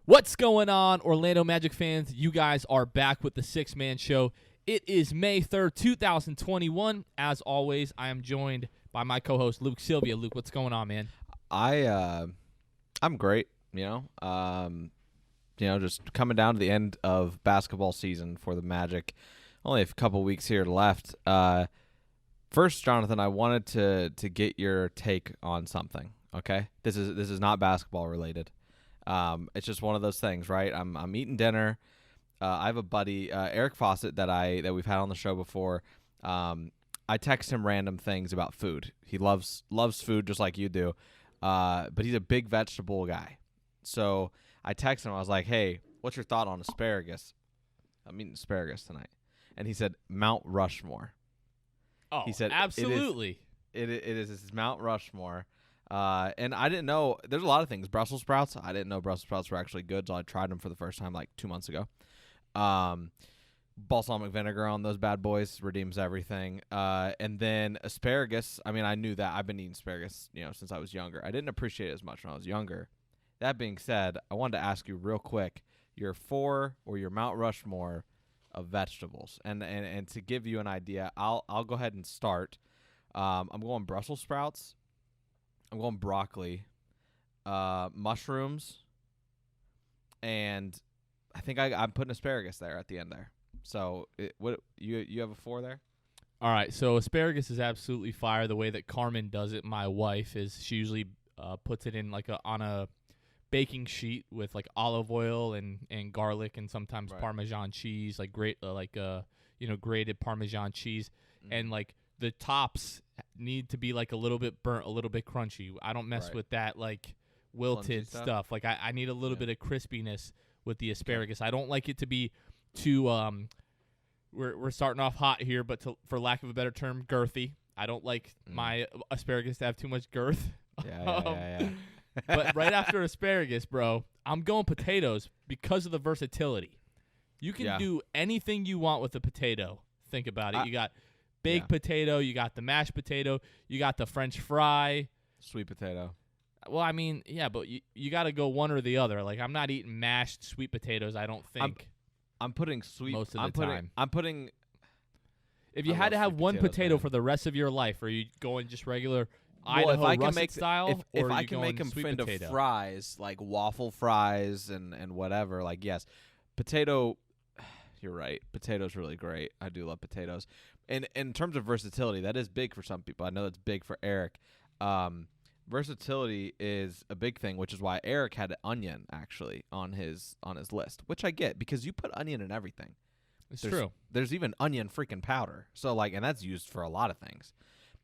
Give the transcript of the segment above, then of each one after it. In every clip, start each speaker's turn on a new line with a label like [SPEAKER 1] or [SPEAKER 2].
[SPEAKER 1] What's going on, Orlando Magic fans? You guys are back with the Six Man Show. It is May 3rd, 2021. As always, I am joined by my co-host, Luke Sylvia. Luke, what's going on, man?
[SPEAKER 2] I'm great, just coming down to the end of basketball season for the Magic. Only a couple weeks here left. First, Jonathan, I wanted to get your take on something, okay? This is not basketball related. It's just one of those things, right? I'm eating dinner. I have a buddy, Eric Fawcett, that we've had on the show before. I text him random things about food. He loves food just like you do, but he's a big vegetable guy. So I text him. I was like, "Hey, what's your thought on asparagus? I'm eating asparagus tonight." And he said Mount Rushmore.
[SPEAKER 1] Oh,
[SPEAKER 2] He said,
[SPEAKER 1] absolutely.
[SPEAKER 2] It is Mount Rushmore. And I didn't know there's a lot of things. Brussels sprouts. I didn't know Brussels sprouts were actually good, so I tried them for the first time like 2 months ago. Balsamic vinegar on those bad boys redeems everything. And then asparagus. I mean, I knew that. I've been eating asparagus, since I was younger. I didn't appreciate it as much when I was younger. That being said, I wanted to ask you real quick your Mount Rushmore of vegetables, and to give you an idea, I'll go ahead and start. I'm going Brussels sprouts. I'm going broccoli, mushrooms, and I think I'm putting asparagus there at the end there. So what you have a 4 there?
[SPEAKER 1] All right, so asparagus is absolutely fire. The way that Carmen does it, my wife, is she usually puts it in like on a baking sheet with like olive oil and garlic and sometimes
[SPEAKER 2] Right.
[SPEAKER 1] Parmesan cheese, like grated Parmesan cheese,
[SPEAKER 2] Mm-hmm.
[SPEAKER 1] and like the tops need to be like a little bit burnt, a little bit crunchy. I don't mess
[SPEAKER 2] Right.
[SPEAKER 1] with that like wilted
[SPEAKER 2] stuff?
[SPEAKER 1] stuff. Like I need a little
[SPEAKER 2] Yeah.
[SPEAKER 1] bit of crispiness with the asparagus. I don't like it to be too we're starting off hot here, but for lack of a better term, girthy. I don't like my asparagus to have too much girth.
[SPEAKER 2] Yeah.
[SPEAKER 1] But right after asparagus, bro, I'm going potatoes because of the versatility. You can
[SPEAKER 2] Yeah.
[SPEAKER 1] do anything you want with a potato. Think about it. You got baked
[SPEAKER 2] Yeah.
[SPEAKER 1] potato, you got the mashed potato, you got the French fry.
[SPEAKER 2] Sweet potato.
[SPEAKER 1] Well, I mean, yeah, but you got to go one or the other. Like, I'm not eating mashed sweet potatoes, I don't think.
[SPEAKER 2] I'm putting sweet.
[SPEAKER 1] Most of the time.
[SPEAKER 2] I'm putting.
[SPEAKER 1] If you
[SPEAKER 2] I
[SPEAKER 1] had to
[SPEAKER 2] love
[SPEAKER 1] have
[SPEAKER 2] sweet
[SPEAKER 1] one
[SPEAKER 2] potatoes,
[SPEAKER 1] potato
[SPEAKER 2] man.
[SPEAKER 1] for the rest of your life, are you going just regular
[SPEAKER 2] Well,
[SPEAKER 1] Idaho
[SPEAKER 2] if I can
[SPEAKER 1] russet
[SPEAKER 2] make
[SPEAKER 1] style,
[SPEAKER 2] if
[SPEAKER 1] or are
[SPEAKER 2] I
[SPEAKER 1] you
[SPEAKER 2] can
[SPEAKER 1] going
[SPEAKER 2] make them
[SPEAKER 1] sweet
[SPEAKER 2] into
[SPEAKER 1] potato?
[SPEAKER 2] fries, like waffle fries and whatever, like yes, potato. You're right. Potatoes really great. I do love potatoes. And in terms of versatility, that is big for some people. I know that's big for Eric. Versatility is a big thing, which is why Eric had onion actually on his list, which I get because you put onion in everything.
[SPEAKER 1] It's true.
[SPEAKER 2] There's even onion freaking powder. So and that's used for a lot of things.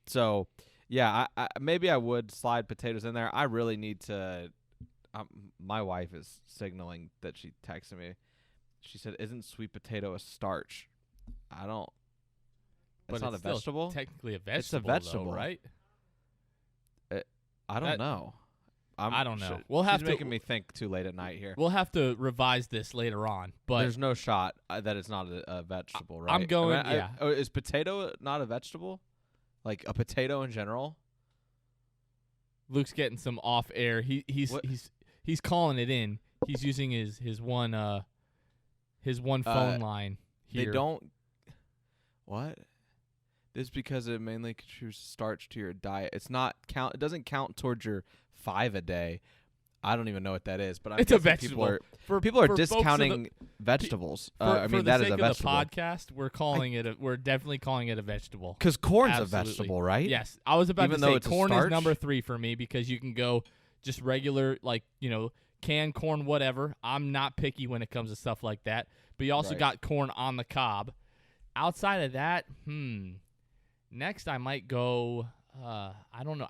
[SPEAKER 2] So yeah, I maybe I would slide potatoes in there. I really need to. My wife is signaling that she texted me. She said, "Isn't sweet potato a starch?" I don't.
[SPEAKER 1] But
[SPEAKER 2] It's not a
[SPEAKER 1] still
[SPEAKER 2] vegetable.
[SPEAKER 1] technically a
[SPEAKER 2] It's a
[SPEAKER 1] vegetable,
[SPEAKER 2] vegetable,
[SPEAKER 1] though, right?
[SPEAKER 2] I don't know.
[SPEAKER 1] I don't know. We'll have
[SPEAKER 2] she's
[SPEAKER 1] to-
[SPEAKER 2] making me think too late at night here.
[SPEAKER 1] We'll have to revise this later on. But
[SPEAKER 2] There's no shot that it's not a vegetable, right?
[SPEAKER 1] I'm going- yeah.
[SPEAKER 2] Is potato not a vegetable? Like a potato in general?
[SPEAKER 1] Luke's getting some off air.
[SPEAKER 2] What?
[SPEAKER 1] He's calling it in. He's using his one phone line here.
[SPEAKER 2] They don't. What? This is because it mainly contributes starch to your diet. It's not count. It doesn't count towards your 5 a day. I don't even know what that is, but I'm
[SPEAKER 1] It's a
[SPEAKER 2] guessing
[SPEAKER 1] vegetable.
[SPEAKER 2] People are
[SPEAKER 1] for folks of
[SPEAKER 2] discounting
[SPEAKER 1] the-
[SPEAKER 2] vegetables.
[SPEAKER 1] For,
[SPEAKER 2] I
[SPEAKER 1] for
[SPEAKER 2] mean
[SPEAKER 1] the
[SPEAKER 2] that
[SPEAKER 1] sake
[SPEAKER 2] is a
[SPEAKER 1] of
[SPEAKER 2] vegetable.
[SPEAKER 1] the podcast, we're definitely calling it a vegetable.
[SPEAKER 2] Because corn's
[SPEAKER 1] Absolutely.
[SPEAKER 2] a vegetable, right?
[SPEAKER 1] Yes, I was about
[SPEAKER 2] Even
[SPEAKER 1] to
[SPEAKER 2] though
[SPEAKER 1] say
[SPEAKER 2] it's a
[SPEAKER 1] corn is
[SPEAKER 2] starch?
[SPEAKER 1] number 3 for me because you can go just regular, canned corn, whatever. I'm not picky when it comes to stuff like that. But you also
[SPEAKER 2] Right.
[SPEAKER 1] got corn on the cob. Outside of that, next I might go. I don't know.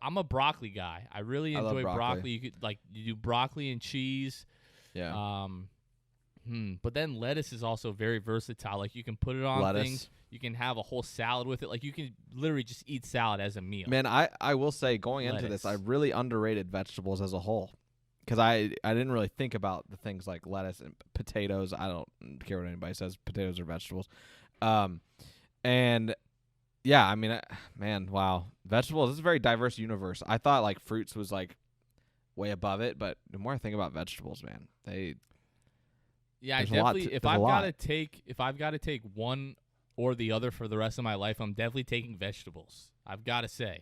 [SPEAKER 1] I'm a broccoli guy. I really
[SPEAKER 2] I love
[SPEAKER 1] enjoy
[SPEAKER 2] broccoli.
[SPEAKER 1] You could you do broccoli and cheese.
[SPEAKER 2] Yeah.
[SPEAKER 1] But then lettuce is also very versatile. Like you can put it on
[SPEAKER 2] Lettuce.
[SPEAKER 1] things. You can have a whole salad with it. Like you can literally just eat salad as a meal.
[SPEAKER 2] Man, I will say going into this, I
[SPEAKER 1] Lettuce.
[SPEAKER 2] really underrated vegetables as a whole. Because I didn't really think about the things like lettuce and potatoes. I don't care what anybody says. Potatoes are vegetables. And yeah, I mean, man, wow. Vegetables, this is a very diverse universe. I thought like fruits was like way above it. But the more I think about vegetables, man,
[SPEAKER 1] Yeah, I
[SPEAKER 2] there's a lot
[SPEAKER 1] definitely.
[SPEAKER 2] to-
[SPEAKER 1] If
[SPEAKER 2] there's a
[SPEAKER 1] I've
[SPEAKER 2] lot.
[SPEAKER 1] got to take one or the other for the rest of my life, I'm definitely taking vegetables. I've got to say.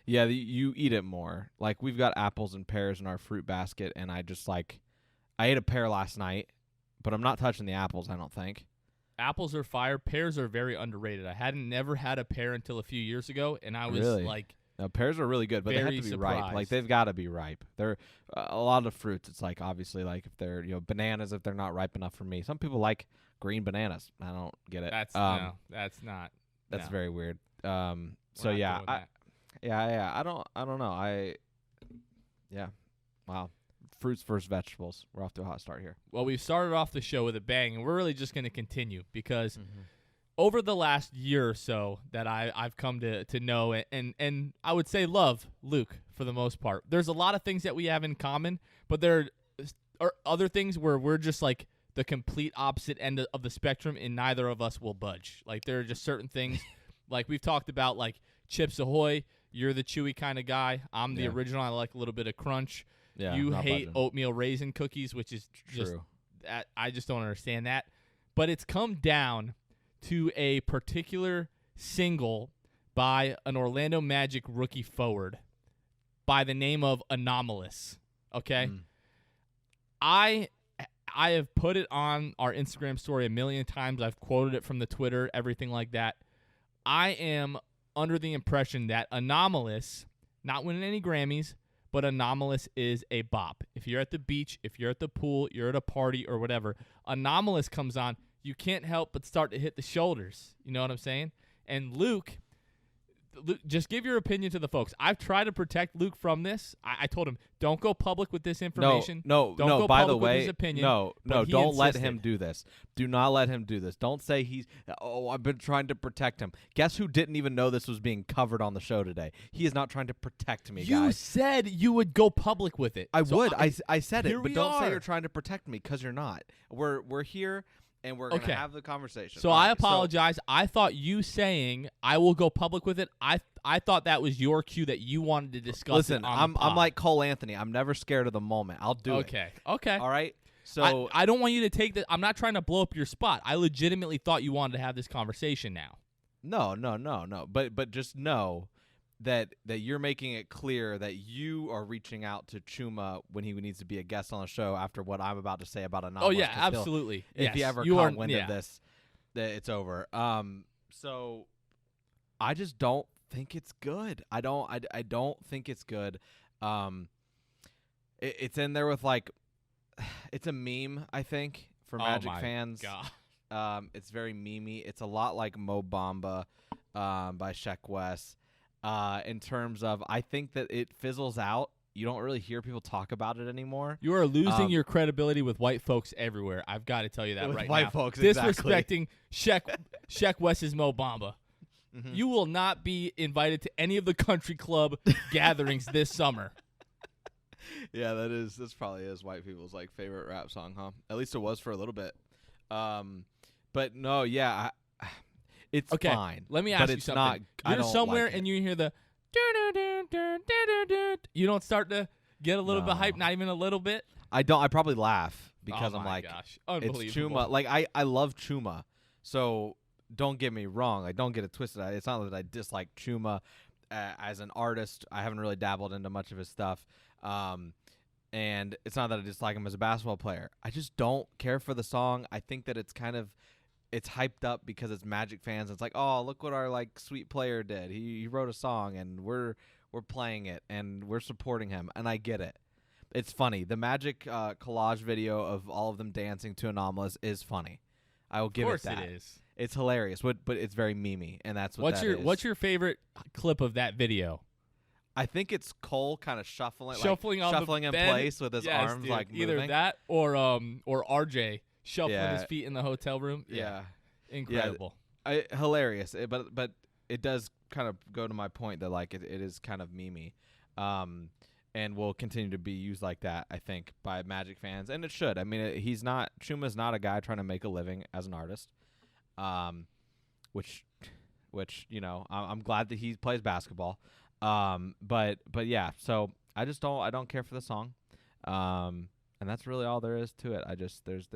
[SPEAKER 2] Yeah, you eat it more. Like we've got apples and pears in our fruit basket, and I ate a pear last night, but I'm not touching the apples. I don't think.
[SPEAKER 1] Apples are fire. Pears are very underrated. I hadn't never had a pear until a few years ago, and I was
[SPEAKER 2] Really?
[SPEAKER 1] like,
[SPEAKER 2] No, pears are really good, but they
[SPEAKER 1] Very
[SPEAKER 2] have to be ripe. Like
[SPEAKER 1] surprised.
[SPEAKER 2] they've got to be ripe. They're a lot of fruits. It's like obviously like if they're bananas if they're not ripe enough for me. Some people like green bananas. I don't get it.
[SPEAKER 1] that's
[SPEAKER 2] um,
[SPEAKER 1] no, that's not.
[SPEAKER 2] that's
[SPEAKER 1] no,
[SPEAKER 2] very weird.
[SPEAKER 1] we're
[SPEAKER 2] So
[SPEAKER 1] not
[SPEAKER 2] yeah,
[SPEAKER 1] doing that.
[SPEAKER 2] yeah. I don't know. Yeah. Wow. Fruits versus vegetables. We're off to a hot start here.
[SPEAKER 1] Well, we've started off the show with a bang, and we're really just going to continue because over the last year or so that I've come to know and I would say love Luke for the most part. There's a lot of things that we have in common, but there are other things where we're just like the complete opposite end of the spectrum, and neither of us will budge. Like there are just certain things, like we've talked about, like Chips Ahoy. You're the chewy kind of guy. I'm the
[SPEAKER 2] Yeah.
[SPEAKER 1] original. I like a little bit of crunch.
[SPEAKER 2] Yeah.
[SPEAKER 1] You
[SPEAKER 2] not
[SPEAKER 1] hate
[SPEAKER 2] budging.
[SPEAKER 1] oatmeal raisin cookies, which is just
[SPEAKER 2] True.
[SPEAKER 1] I just don't understand that. But it's come down to a particular single by an Orlando Magic rookie forward by the name of Anomalous. Okay?
[SPEAKER 2] Mm.
[SPEAKER 1] I have put it on our Instagram story a million times. I've quoted it from the Twitter, everything like that. I am under the impression that Anomalous, not winning any Grammys, but Anomalous is a bop. If you're at the beach, if you're at the pool, you're at a party or whatever, Anomalous comes on, you can't help but start to hit the shoulders. You know what I'm saying? And Luke, just give your opinion to the folks. I've tried to protect Luke from this. I told him, don't go public with this information.
[SPEAKER 2] No.
[SPEAKER 1] Don't go
[SPEAKER 2] By the
[SPEAKER 1] public with
[SPEAKER 2] way,
[SPEAKER 1] his opinion,
[SPEAKER 2] no.
[SPEAKER 1] but he
[SPEAKER 2] Don't let
[SPEAKER 1] insisted.
[SPEAKER 2] him do this. Do not let him do this. Don't say he's. Oh, I've been trying to protect him. Guess who didn't even know this was being covered on the show today? He is not trying to protect me,
[SPEAKER 1] You
[SPEAKER 2] guys.
[SPEAKER 1] said you would go public with it.
[SPEAKER 2] I
[SPEAKER 1] So
[SPEAKER 2] would. I said
[SPEAKER 1] here
[SPEAKER 2] it, but
[SPEAKER 1] we
[SPEAKER 2] don't say
[SPEAKER 1] are.
[SPEAKER 2] you're trying to protect me because you're not. We're here and we're gonna
[SPEAKER 1] Okay.
[SPEAKER 2] have the conversation.
[SPEAKER 1] So
[SPEAKER 2] All
[SPEAKER 1] I
[SPEAKER 2] right,
[SPEAKER 1] apologize. I thought you saying I will go public with it. I thought that was your cue that you wanted to discuss.
[SPEAKER 2] Listen,
[SPEAKER 1] it on
[SPEAKER 2] I'm
[SPEAKER 1] the pod.
[SPEAKER 2] like Cole Anthony. I'm never scared of the moment. I'll do it.
[SPEAKER 1] Okay.
[SPEAKER 2] All right. So
[SPEAKER 1] I don't want you to take that. I'm not trying to blow up your spot. I legitimately thought you wanted to have this conversation now.
[SPEAKER 2] no. But just know that you're making it clear that you are reaching out to Chuma when he needs to be a guest on the show after what I'm about to say about Anomalous.
[SPEAKER 1] Oh yeah,
[SPEAKER 2] 'cause he'll-
[SPEAKER 1] absolutely.
[SPEAKER 2] If he
[SPEAKER 1] Yes.
[SPEAKER 2] ever
[SPEAKER 1] you
[SPEAKER 2] caught
[SPEAKER 1] are,
[SPEAKER 2] wind
[SPEAKER 1] yeah.
[SPEAKER 2] of this, that it's over. So I just don't think it's good. I don't think it's good. It's in there with like, it's a meme, I think, for Magic
[SPEAKER 1] oh my
[SPEAKER 2] fans.
[SPEAKER 1] God.
[SPEAKER 2] It's very memey. It's a lot like Mo Bamba by Sheck West. In terms of, I think that it fizzles out. You don't really hear people talk about it anymore.
[SPEAKER 1] You are losing
[SPEAKER 2] Um,
[SPEAKER 1] your credibility with white folks everywhere. I've got to tell you that
[SPEAKER 2] With
[SPEAKER 1] right
[SPEAKER 2] white
[SPEAKER 1] now.
[SPEAKER 2] folks, exactly.
[SPEAKER 1] Disrespecting Sheck West's Mo Bamba.
[SPEAKER 2] Mhm.
[SPEAKER 1] You will not be invited to any of the country club gatherings this summer.
[SPEAKER 2] Yeah, this probably is white people's like favorite rap song, huh? At least it was for a little bit. But no, yeah, it's
[SPEAKER 1] Okay,
[SPEAKER 2] fine.
[SPEAKER 1] let me
[SPEAKER 2] but
[SPEAKER 1] ask you
[SPEAKER 2] it's
[SPEAKER 1] something.
[SPEAKER 2] Not, I
[SPEAKER 1] You're
[SPEAKER 2] don't
[SPEAKER 1] somewhere
[SPEAKER 2] like it.
[SPEAKER 1] and you hear the you don't start to get a little bit
[SPEAKER 2] No.
[SPEAKER 1] hyped, not even a little bit.
[SPEAKER 2] I don't. I probably laugh because
[SPEAKER 1] oh
[SPEAKER 2] I'm
[SPEAKER 1] my
[SPEAKER 2] like,
[SPEAKER 1] gosh.
[SPEAKER 2] it's
[SPEAKER 1] Unbelievable.
[SPEAKER 2] Chuma. Like I love Chuma, so don't get me wrong. Like don't get it twisted. It's not that I dislike Chuma as an artist. I haven't really dabbled into much of his stuff. And it's not that I dislike him as a basketball player. I just don't care for the song. I think that it's hyped up because it's Magic fans. It's like, oh, look what our like sweet player did. He wrote a song and we're playing it and we're supporting him. And I get it. It's funny. The Magic collage video of all of them dancing to Anomalous is funny. I will give
[SPEAKER 1] of course
[SPEAKER 2] it that.
[SPEAKER 1] it is.
[SPEAKER 2] It's hilarious, but it's very memey, and that's what that is.
[SPEAKER 1] What's your favorite clip of that video?
[SPEAKER 2] I think it's Cole kind of shuffling
[SPEAKER 1] On
[SPEAKER 2] shuffling
[SPEAKER 1] the
[SPEAKER 2] in
[SPEAKER 1] bed?
[SPEAKER 2] place with his
[SPEAKER 1] Yes,
[SPEAKER 2] arms
[SPEAKER 1] dude.
[SPEAKER 2] like
[SPEAKER 1] either
[SPEAKER 2] moving.
[SPEAKER 1] that or RJ shuffling
[SPEAKER 2] Yeah.
[SPEAKER 1] his feet in the hotel room.
[SPEAKER 2] Yeah.
[SPEAKER 1] Incredible.
[SPEAKER 2] Hilarious. But it does kind of go to my point that like it is kind of memey, and will continue to be used like that, I think, by Magic fans, and it should. I mean, Chuma's not a guy trying to make a living as an artist, which I'm glad that he plays basketball. But yeah, so I just don't. I don't care for the song, and that's really all there is to it. I just there's.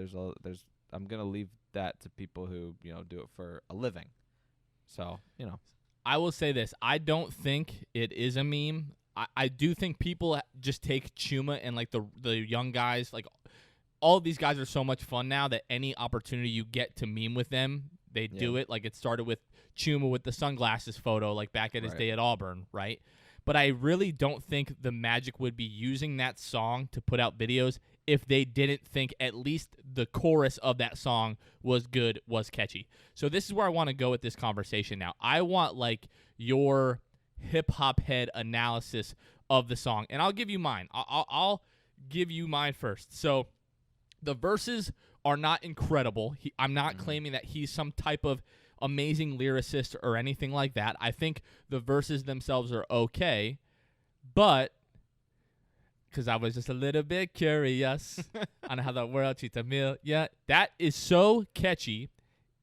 [SPEAKER 2] I'm gonna leave that to people who do it for a living. So
[SPEAKER 1] I will say this: I don't think it is a meme. I do think people just take Chuma and like the young guys, like all of these guys are so much fun now that any opportunity you get to meme with them, they do it. Like it started with Chuma with the sunglasses photo, like back at his day at Auburn, right? But I really don't think the Magic would be using that song to put out videos if they didn't think at least the chorus of that song was good, was catchy. So this is where I want to go with this conversation now. I want like your hip-hop head analysis of the song, and I'll give you mine. I'll give you mine first. So the verses are not incredible. I'm not claiming that he's some type of amazing lyricist or anything like that. I think the verses themselves are okay, but because I was just a little bit curious on how the world treats a meal. Yeah, that is so catchy,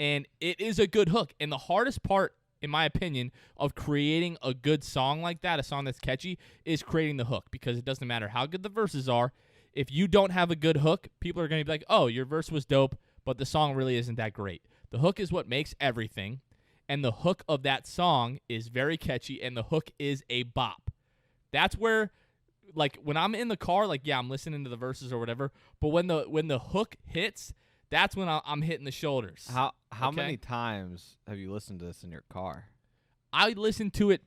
[SPEAKER 1] and it is a good hook. And the hardest part, in my opinion, of creating a good song like that, a song that's catchy, is creating the hook, because it doesn't matter how good the verses are. If you don't have a good hook, people are going to be like, oh, your verse was dope, but the song really isn't that great. The hook is what makes everything, and the hook of that song is very catchy, and the hook is a bop. That's where, like, when I'm in the car, like, yeah, I'm listening to the verses or whatever, but when the hook hits, that's when I'm hitting the shoulders.
[SPEAKER 2] How many times have you listened to this in your car?
[SPEAKER 1] I listened to it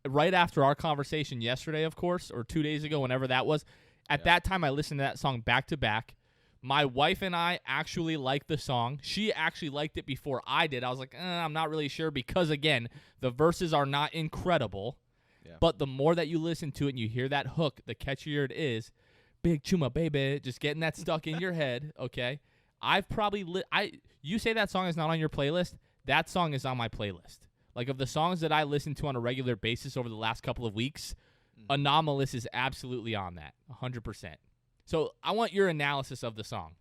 [SPEAKER 1] right after our conversation yesterday, of course, or 2 days ago, whenever that was. At that time, I listened to that song back to back. My wife and I actually liked the song. She actually liked it before I did. I was like, I'm not really sure, because, again, the verses are not incredible. Yeah. But the more that you listen to it and you hear that hook, the catchier it is. Big Chuma, baby. Just getting that stuck in your head, okay? I've probably you say that song is not on your playlist. That song is on my playlist. Like, of the songs that I listen to on a regular basis over the last couple of weeks, Anomalous is absolutely on that, 100%. So I want your analysis of the song.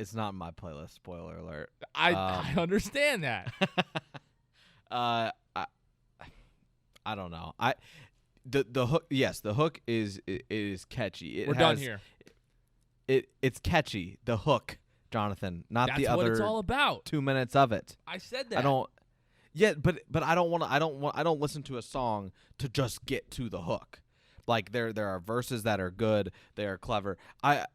[SPEAKER 2] It's not in my playlist. Spoiler alert.
[SPEAKER 1] I understand that.
[SPEAKER 2] I don't know. The hook. Yes, the hook is catchy.
[SPEAKER 1] We're done here.
[SPEAKER 2] It's catchy. The hook, Jonathan, not
[SPEAKER 1] That's
[SPEAKER 2] the other.
[SPEAKER 1] That's what it's all about.
[SPEAKER 2] 2 minutes of it.
[SPEAKER 1] I said that.
[SPEAKER 2] I don't. Yeah, but I don't want to. I don't listen to a song to just get to the hook. Like there are verses that are good. They are clever. I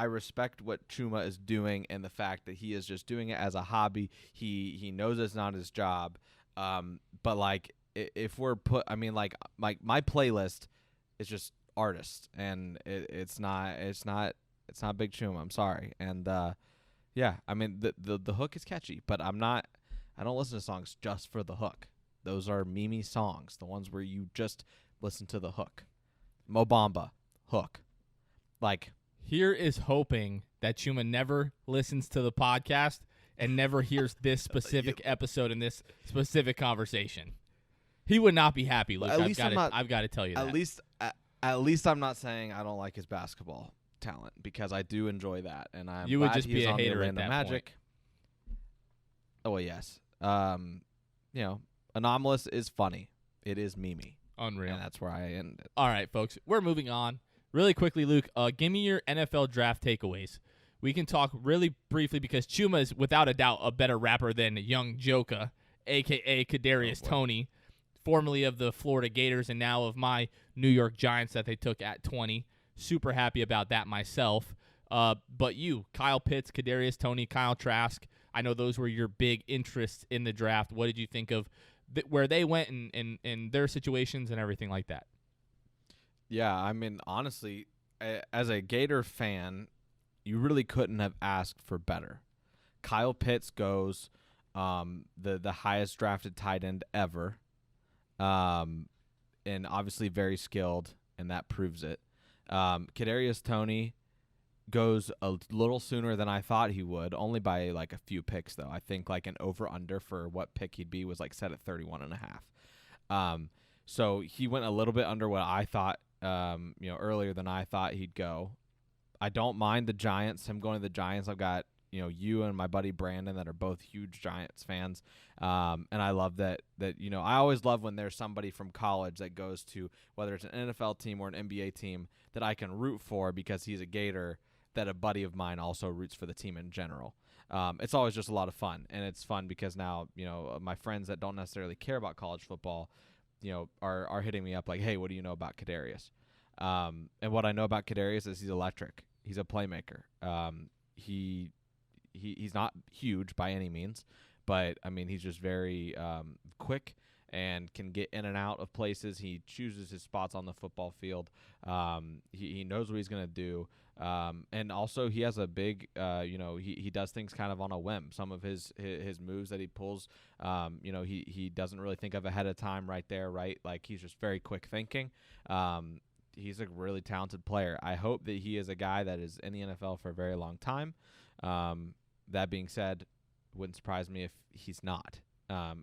[SPEAKER 2] respect what Chuma is doing, and the fact that he is just doing it as a hobby. He knows it's not his job. But like if we're like my playlist is just artists, and it's not Big Chuma. I'm sorry. And yeah, I mean the hook is catchy, but I don't listen to songs just for the hook. Those are meme songs, the ones where you just listen to the hook. Mo Bamba, hook. Like,
[SPEAKER 1] here is hoping that Chuma never listens to the podcast and never hears this specific episode and this specific conversation. He would not be happy, Luke. I've got to tell you that.
[SPEAKER 2] At least I'm not saying I don't like his basketball talent, because I do enjoy that, and I'm
[SPEAKER 1] you
[SPEAKER 2] glad
[SPEAKER 1] would just
[SPEAKER 2] he's
[SPEAKER 1] be a
[SPEAKER 2] on
[SPEAKER 1] hater
[SPEAKER 2] the
[SPEAKER 1] at that
[SPEAKER 2] Magic. Point. Oh well, yes. Anomalous is funny. It is memey.
[SPEAKER 1] Unreal.
[SPEAKER 2] And that's where I end it.
[SPEAKER 1] All right, folks. We're moving on. Really quickly, Luke, give me your NFL draft takeaways. We can talk really briefly, because Chuma is without a doubt a better rapper than Young Joker, a.k.a. Kadarius Toney, formerly of the Florida Gators and now of my New York Giants that they took at 20. Super happy about that myself. But you, Kyle Pitts, Kadarius Toney, Kyle Trask, I know those were your big interests in the draft. What did you think of where they went in their situations and everything like that?
[SPEAKER 2] Yeah, I mean, honestly, as a Gator fan, you really couldn't have asked for better. Kyle Pitts goes the highest drafted tight end ever, and obviously very skilled, and that proves it. Kadarius Toney goes a little sooner than I thought he would, only by like a few picks though. I think like an over-under for what pick he'd be was like set at 31.5. So he went a little bit under what I thought, earlier than I thought he'd go. I don't mind the Giants. Him going to the Giants, I've got you and my buddy Brandon that are both huge Giants fans. And I love that I always love when there's somebody from college that goes to, whether it's an NFL team or an NBA team, that I can root for because he's a Gator, that a buddy of mine also roots for the team in general. It's always just a lot of fun, and it's fun because now, my friends that don't necessarily care about college football, are hitting me up like, hey, what do you know about Kadarius? And what I know about Kadarius is he's electric. He's a playmaker. He's not huge by any means, but I mean, he's just very quick and can get in and out of places. He chooses his spots on the football field. He knows what he's going to do. And also he has a big, he does things kind of on a whim. Some of his moves that he pulls, he doesn't really think of ahead of time right there, right? Like, he's just very quick thinking. He's a really talented player. I hope that he is a guy that is in the NFL for a very long time. That being said, wouldn't surprise me if he's not.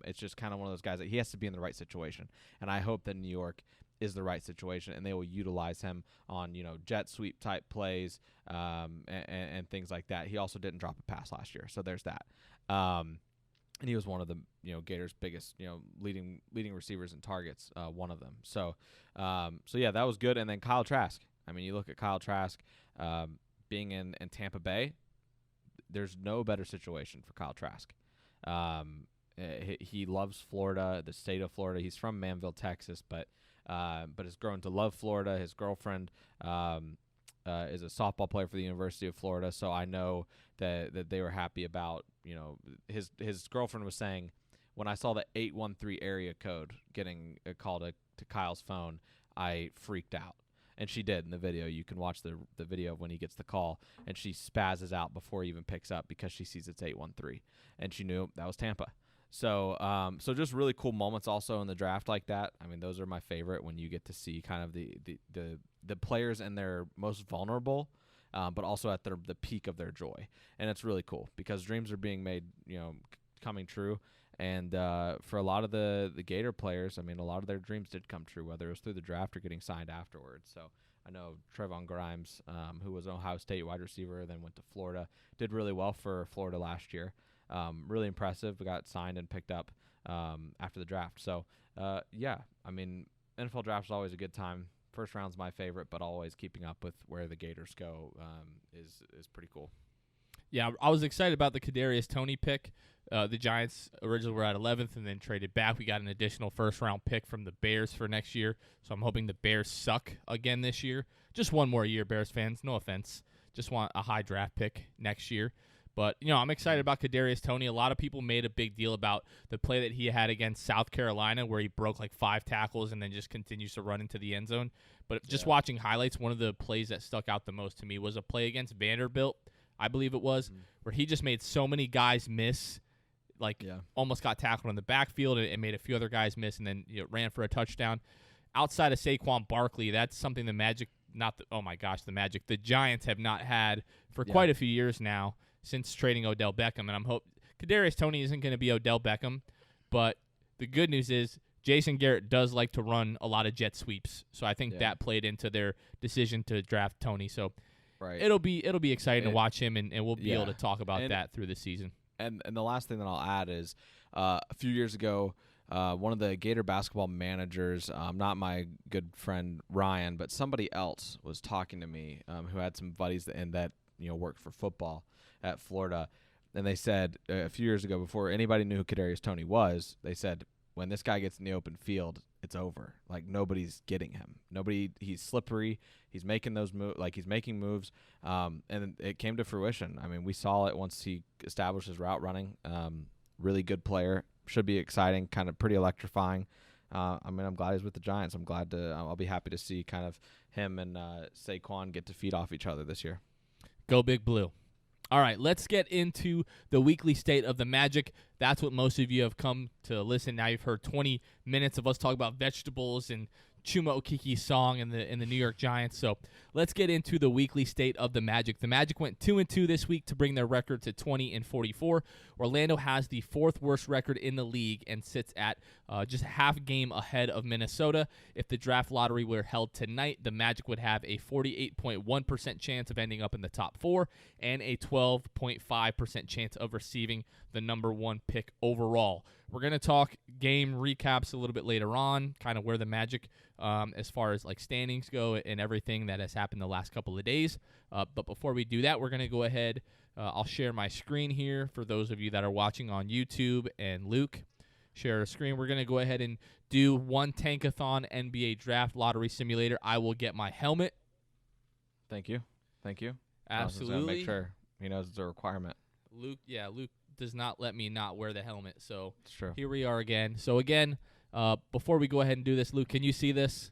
[SPEAKER 2] It's just kind of one of those guys that he has to be in the right situation. And I hope that New York is the right situation, and they will utilize him on, jet sweep type plays and things like that. He also didn't drop a pass last year, so there's that. And he was one of the Gators' biggest leading receivers and targets, one of them. So yeah, that was good. And then Kyle Trask. I mean, you look at Kyle Trask being in Tampa Bay. There's no better situation for Kyle Trask. He loves Florida, the state of Florida. He's from Manville, Texas, but has grown to love Florida. His girlfriend is a softball player for the University of Florida, so I know that they were happy about, his girlfriend was saying, when I saw the 813 area code getting a call to Kyle's phone, I freaked out. And she did in the video. You can watch the video of when he gets the call, and she spazzes out before he even picks up because she sees it's 813, and she knew that was Tampa. So just really cool moments also in the draft like that. I mean, those are my favorite, when you get to see kind of the players in their most vulnerable, but also at the peak of their joy. And it's really cool because dreams are being made, coming true. And for a lot of the Gator players, I mean, a lot of their dreams did come true, whether it was through the draft or getting signed afterwards. So I know Trevon Grimes, who was an Ohio State wide receiver, then went to Florida, did really well for Florida last year. Really impressive. We got signed and picked up after the draft. So, yeah, I mean, NFL draft is always a good time. First round's my favorite, but always keeping up with where the Gators go is pretty cool.
[SPEAKER 1] Yeah, I was excited about the Kadarius Toney pick. The Giants originally were at 11th and then traded back. We got an additional first-round pick from the Bears for next year, so I'm hoping the Bears suck again this year. Just one more year, Bears fans. No offense. Just want a high draft pick next year. But, I'm excited about Kadarius Toney. A lot of people made a big deal about the play that he had against South Carolina where he broke like 5 tackles and then just continues to run into the end zone. But just watching highlights, one of the plays that stuck out the most to me was a play against Vanderbilt, I believe it was, where he just made so many guys miss, almost got tackled in the backfield and made a few other guys miss and then ran for a touchdown. Outside of Saquon Barkley, that's something the Giants have not had for quite a few years now since trading Odell Beckham. And I'm Kadarius Toney isn't going to be Odell Beckham, but the good news is Jason Garrett does like to run a lot of jet sweeps, so I think that played into their decision to draft Toney. So it'll be exciting to watch him, and we'll be able to talk about that through the season.
[SPEAKER 2] And the last thing that I'll add is a few years ago, one of the Gator basketball managers, not my good friend Ryan, but somebody else was talking to me who had some buddies that worked for football at Florida, and they said a few years ago, before anybody knew who Kadarius Toney was, they said, when this guy gets in the open field, it's over. Like, nobody's getting him. He's slippery. He's making those he's making moves. And it came to fruition. I mean, we saw it once he established his route running. Really good player. Should be exciting, kind of pretty electrifying. I'm glad he's with the Giants. I'll be happy to see kind of him and Saquon get to feed off each other this year.
[SPEAKER 1] Go Big Blue. All right, let's get into the weekly state of the Magic. That's what most of you have come to listen. Now you've heard 20 minutes of us talk about vegetables and Chuma Okeke song in the New York Giants. So let's get into the weekly state of the Magic. The Magic went 2-2 this week to bring their record to 20-44. Orlando has the fourth worst record in the league and sits at just half game ahead of Minnesota. If the draft lottery were held tonight, the Magic would have a 48.1% chance of ending up in the top four and a 12.5% chance of receiving the number one pick overall. We're going to talk game recaps a little bit later on, kind of where the Magic, as far as like standings go and everything that has happened the last couple of days. But before we do that, we're going to go ahead. I'll share my screen here for those of you that are watching on YouTube, and Luke, share a screen. We're going to go ahead and do one Tankathon NBA Draft Lottery Simulator. I will get my helmet.
[SPEAKER 2] Thank you.
[SPEAKER 1] Absolutely.
[SPEAKER 2] Make sure he knows it's a requirement.
[SPEAKER 1] Luke does not let me not wear the helmet. So
[SPEAKER 2] It's true.
[SPEAKER 1] here we are again. So again, before we go ahead and do this, Luke, can you see this?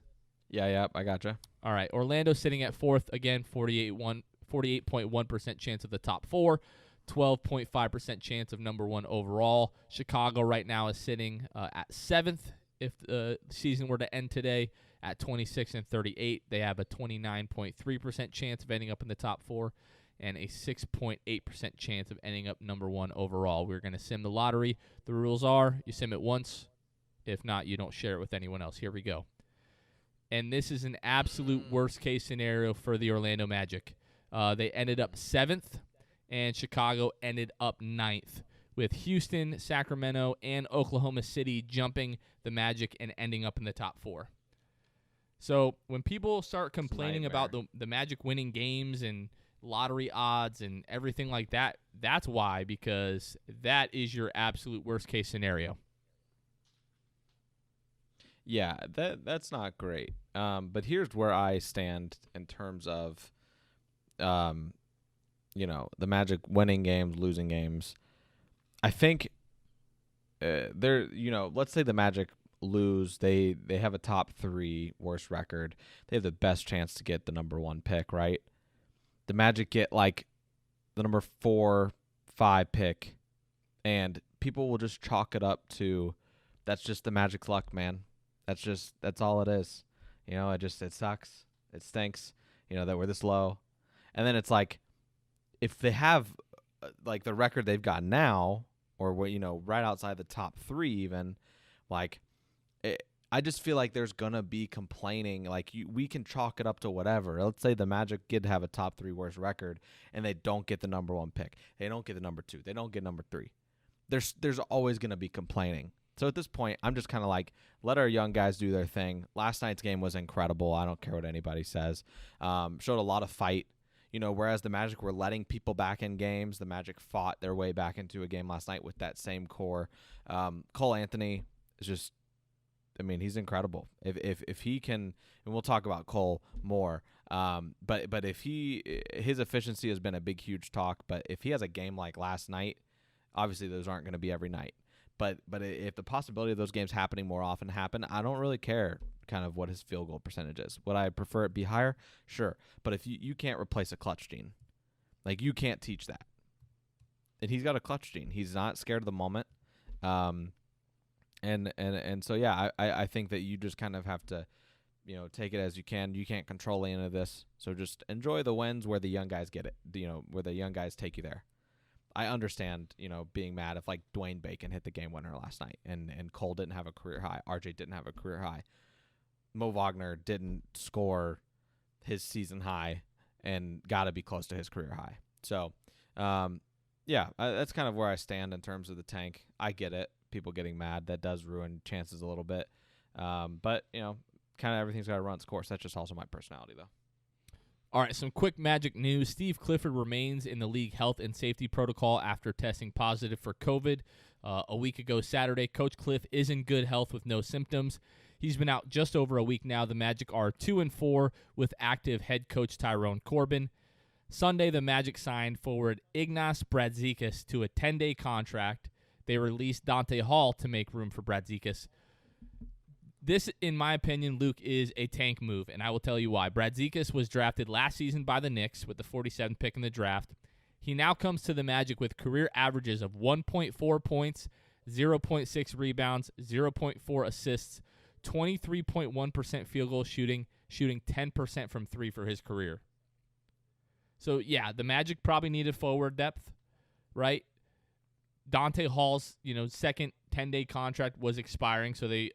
[SPEAKER 2] Yeah, I gotcha.
[SPEAKER 1] All right, Orlando sitting at fourth, again, 48.1% chance of the top four, 12.5% chance of number one overall. Chicago right now is sitting at seventh. If the season were to end today at 26-38, they have a 29.3% chance of ending up in the top four and a 6.8% chance of ending up number one overall. We're going to sim the lottery. The rules are you sim it once. If not, you don't share it with anyone else. Here we go. And this is an absolute worst-case scenario for the Orlando Magic. They ended up seventh, and Chicago ended up ninth, with Houston, Sacramento, and Oklahoma City jumping the Magic and ending up in the top four. So when people start complaining about the Magic winning games and lottery odds and everything like that, that's why, because that is your absolute worst-case scenario.
[SPEAKER 2] Yeah, that's not great. But here's where I stand in terms of, the Magic winning games, losing games. I think let's say the Magic lose, they have a top three worst record. They have the best chance to get the number one pick, right? The Magic get like the number 4, 5 pick, and people will just chalk it up to that's just the Magic's luck, man. That's all it is. It sucks. It stinks, that we're this low. And then it's like, if they have like the record they've got now, or right outside the top three even, like I just feel like there's gonna be complaining. Like we can chalk it up to whatever. Let's say the Magic did have a top three worst record, and they don't get the number one pick. They don't get the number 2. They don't get number 3. There's always gonna be complaining. So at this point, I'm just kind of like, let our young guys do their thing. Last night's game was incredible. I don't care what anybody says. Showed a lot of fight. Whereas the Magic were letting people back in games, the Magic fought their way back into a game last night with that same core. Cole Anthony is just, he's incredible. If he can, and we'll talk about Cole more. But if his efficiency has been a big, huge talk. But if he has a game like last night, obviously those aren't going to be every night. But if the possibility of those games happening more often happen, I don't really care kind of what his field goal percentage is. Would I prefer it be higher? Sure. But if you can't replace a clutch gene, like you can't teach that. And he's got a clutch gene. He's not scared of the moment. And so, yeah, I think that you just kind of have to, take it as you can. You can't control any of this. So just enjoy the wins where the young guys get it, where the young guys take you there. I understand, being mad if like Dwayne Bacon hit the game winner last night and Cole didn't have a career high. RJ didn't have a career high. Mo Wagner didn't score his season high and got to be close to his career high. So, that's kind of where I stand in terms of the tank. I get it. People getting mad. That does ruin chances a little bit. But, kind of everything's got to run its course. That's just also my personality, though.
[SPEAKER 1] All right, some quick Magic news. Steve Clifford remains in the league health and safety protocol after testing positive for COVID. A week ago Saturday, Coach Cliff is in good health with no symptoms. He's been out just over a week now. The Magic are 2-4 with active head coach Tyrone Corbin. Sunday, the Magic signed forward Ignas Brazdeikis to a 10-day contract. They released Dante Hall to make room for Brazdeikis. This, in my opinion, Luke, is a tank move, and I will tell you why. Brazdeikis was drafted last season by the Knicks with the 47th pick in the draft. He now comes to the Magic with career averages of 1.4 points, 0.6 rebounds, 0.4 assists, 23.1% field goal shooting 10% from 3 for his career. So, yeah, the Magic probably needed forward depth, right? Dante Hall's, second 10-day contract was expiring, so they,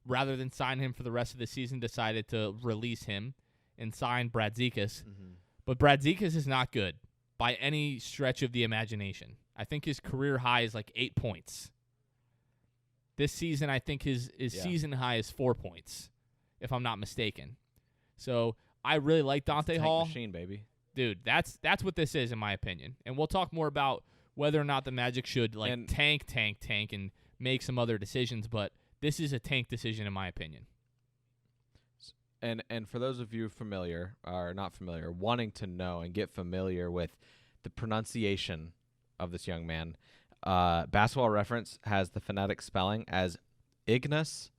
[SPEAKER 1] rather than sign him for the rest of the season, decided to release him and sign Brazdeikis.
[SPEAKER 2] Mm-hmm.
[SPEAKER 1] But Brazdeikis is not good by any stretch of the imagination. I think his career high is like 8 points. This season, I think his season high is 4 points, if I'm not mistaken. So I really like Dante Hall.
[SPEAKER 2] Machine, baby.
[SPEAKER 1] Dude, that's what this is, in my opinion. And we'll talk more about whether or not the Magic should tank, and make some other decisions. But this is a tank decision, in my opinion.
[SPEAKER 2] And for those of you familiar, or not familiar, wanting to know and get familiar with the pronunciation of this young man, Basketball Reference has the phonetic spelling as Ignas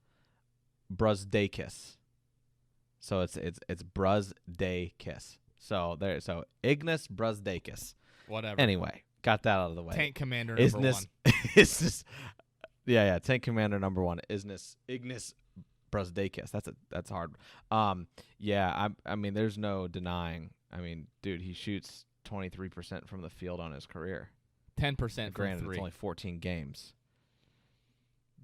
[SPEAKER 2] Brazdeikis. So it's Brazdeikis. So Ignas Brazdeikis.
[SPEAKER 1] Whatever.
[SPEAKER 2] Anyway, got that out of the way.
[SPEAKER 1] Tank Commander number one.
[SPEAKER 2] Isness, yeah. Tank Commander number one. Ignas Brazdeikis. That's hard. Yeah. I mean, there's no denying. I mean, dude, he shoots 23% from the field on his career.
[SPEAKER 1] 10% from
[SPEAKER 2] Granted,
[SPEAKER 1] 3.
[SPEAKER 2] it's only 14 games.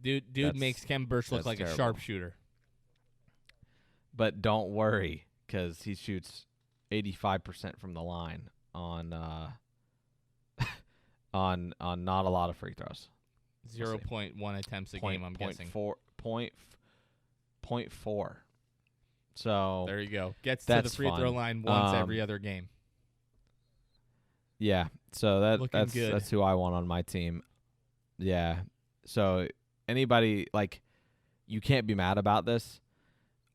[SPEAKER 1] Dude makes Kem Birch look like
[SPEAKER 2] terrible.
[SPEAKER 1] a sharpshooter.
[SPEAKER 2] But don't worry, because he shoots 85% from the line on on not a lot of free throws.
[SPEAKER 1] 0.1 attempts a game, I'm guessing.
[SPEAKER 2] 0.4. So
[SPEAKER 1] there you go. Gets to the free throw line once every other game.
[SPEAKER 2] Yeah, so that's
[SPEAKER 1] good.
[SPEAKER 2] That's who I want on my team. Yeah. So anybody, you can't be mad about this.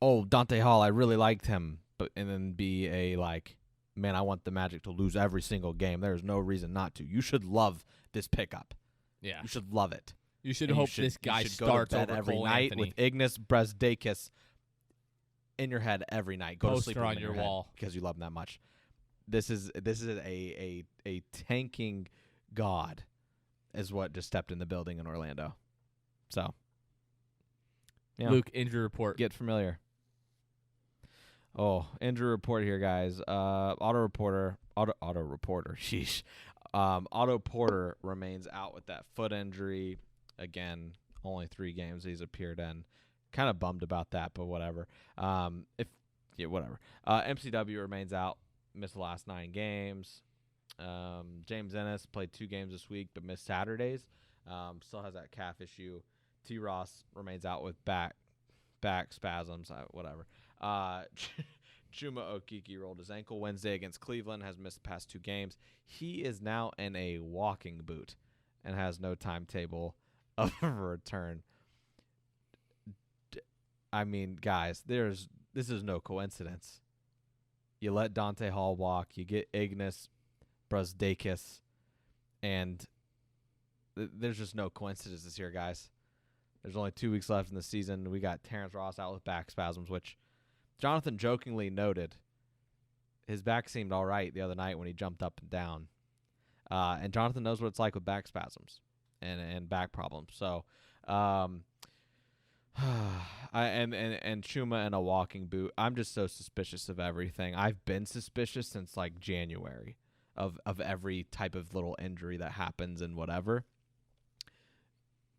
[SPEAKER 2] Oh, Dante Hall, I really liked him, and then be man, I want the Magic to lose every single game. There's no reason not to. You should love this pickup.
[SPEAKER 1] Yeah.
[SPEAKER 2] You should love it.
[SPEAKER 1] You should hope this guy starts over
[SPEAKER 2] every
[SPEAKER 1] Cole
[SPEAKER 2] night
[SPEAKER 1] Anthony.
[SPEAKER 2] with Ignas Brazdeikis in your head every night. Go to sleep
[SPEAKER 1] on
[SPEAKER 2] in
[SPEAKER 1] your
[SPEAKER 2] head
[SPEAKER 1] wall
[SPEAKER 2] because you love him that much. This is a tanking god, is what just stepped in the building in Orlando. So, yeah.
[SPEAKER 1] Luke, injury report.
[SPEAKER 2] Get familiar. Oh, injury report here, guys. Otto Porter. Sheesh. Otto Porter remains out with that foot injury. Again, only 3 games he's appeared in. Kind of bummed about that, but whatever. Whatever. MCW remains out. Missed the last 9 games. James Ennis played 2 games this week, but missed Saturdays. Still has that calf issue. T. Ross remains out with back spasms. Whatever. Chuma Okeke rolled his ankle Wednesday against Cleveland. Has missed the past 2 games. He is now in a walking boot and has no timetable of a return. I mean, guys, this is no coincidence. You let Dante Hall walk. You get Ignas Brazdeikis, and there's just no coincidences here, guys. There's only 2 weeks left in the season. We got Terrence Ross out with back spasms, which Jonathan jokingly noted his back seemed all right the other night when he jumped up and down. And Jonathan knows what it's like with back spasms and back problems. So, and Chuma in a walking boot. I'm just so suspicious of everything. I've been suspicious since January of every type of little injury that happens and whatever.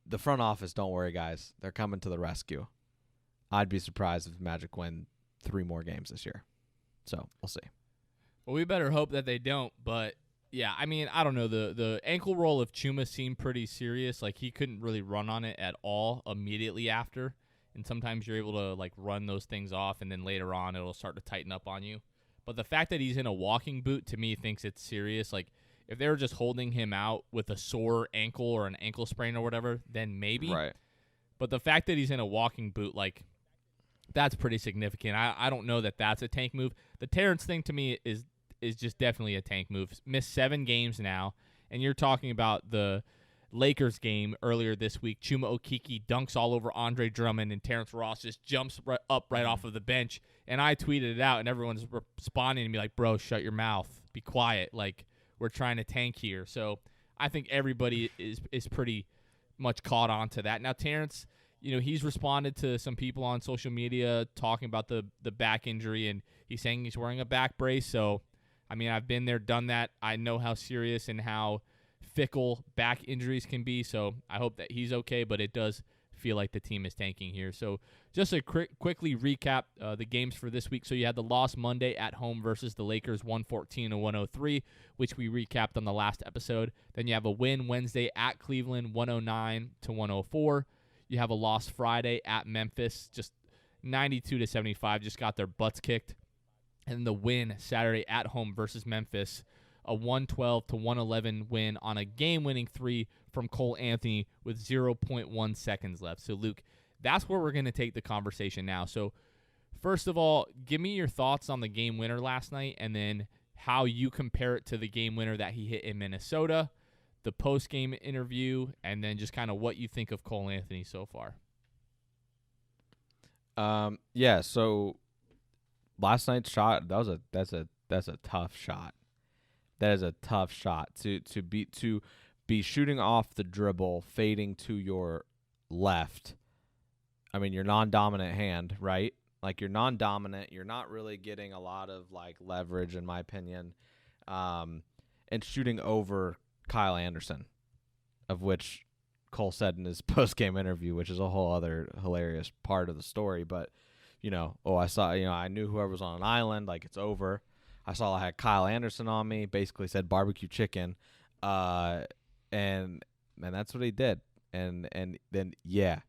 [SPEAKER 2] The front office, don't worry, guys. They're coming to the rescue. I'd be surprised if Magic win 3 more games this year. So, we'll see.
[SPEAKER 1] Well, we better hope that they don't, but yeah, I mean, I don't know. The ankle roll of Chuma seemed pretty serious. He couldn't really run on it at all immediately after. And sometimes you're able to run those things off, and then later on it'll start to tighten up on you. But the fact that he's in a walking boot, to me, thinks it's serious. If they were just holding him out with a sore ankle or an ankle sprain or whatever, then maybe.
[SPEAKER 2] Right.
[SPEAKER 1] But the fact that he's in a walking boot, that's pretty significant. I don't know that that's a tank move. The Terrence thing to me is just definitely a tank move. Missed 7 games now, and you're talking about the Lakers game earlier this week. Chuma Okeke dunks all over Andre Drummond, and Terrence Ross just jumps up right off of the bench. And I tweeted it out, and everyone's responding to me bro, shut your mouth. Be quiet. We're trying to tank here. So I think everybody is pretty much caught on to that. Now, Terrence, he's responded to some people on social media talking about the back injury, and he's saying he's wearing a back brace. So, I mean, I've been there, done that. I know how serious and how fickle back injuries can be. So I hope that he's okay, but it does feel like the team is tanking here. So just to quickly recap the games for this week. So you had the loss Monday at home versus the Lakers, 114-103, which we recapped on the last episode. Then you have a win Wednesday at Cleveland, 109-104. You have a loss Friday at Memphis, just 92-75, just got their butts kicked. And the win Saturday at home versus Memphis, a 112-111 win on a game-winning three from Cole Anthony with 0.1 seconds left. So, Luke, that's where we're going to take the conversation now. So, first of all, give me your thoughts on the game winner last night, and then how you compare it to the game winner that he hit in Minnesota, the post-game interview, and then just kind of what you think of Cole Anthony so far.
[SPEAKER 2] Yeah, so last night's shot, that's a tough shot. That is a tough shot to be shooting off the dribble, fading to your left. I mean, your non-dominant hand, right? Like, you're non-dominant, you're not really getting a lot of like leverage, in my opinion, and shooting over Kyle Anderson, of which Cole said in his post-game interview, which is a whole other hilarious part of the story. But I knew whoever was on an island, like, it's over. I saw I had Kyle Anderson on me, basically said barbecue chicken, and that's what he did. And then yeah,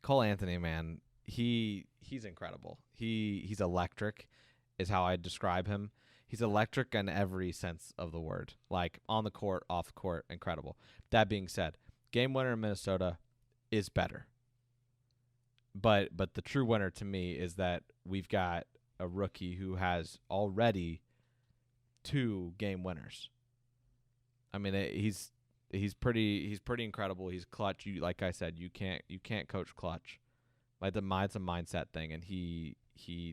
[SPEAKER 2] Cole Anthony, man, he's incredible. He's electric, is how I describe him. He's electric in every sense of the word, like on the court, off the court, incredible. That being said, game winner in Minnesota is better. But the true winner to me is that we've got a rookie who has already 2 game winners. I mean, he's pretty incredible. He's clutch. Like I said, you can't coach clutch. Like, it's a mindset thing, and he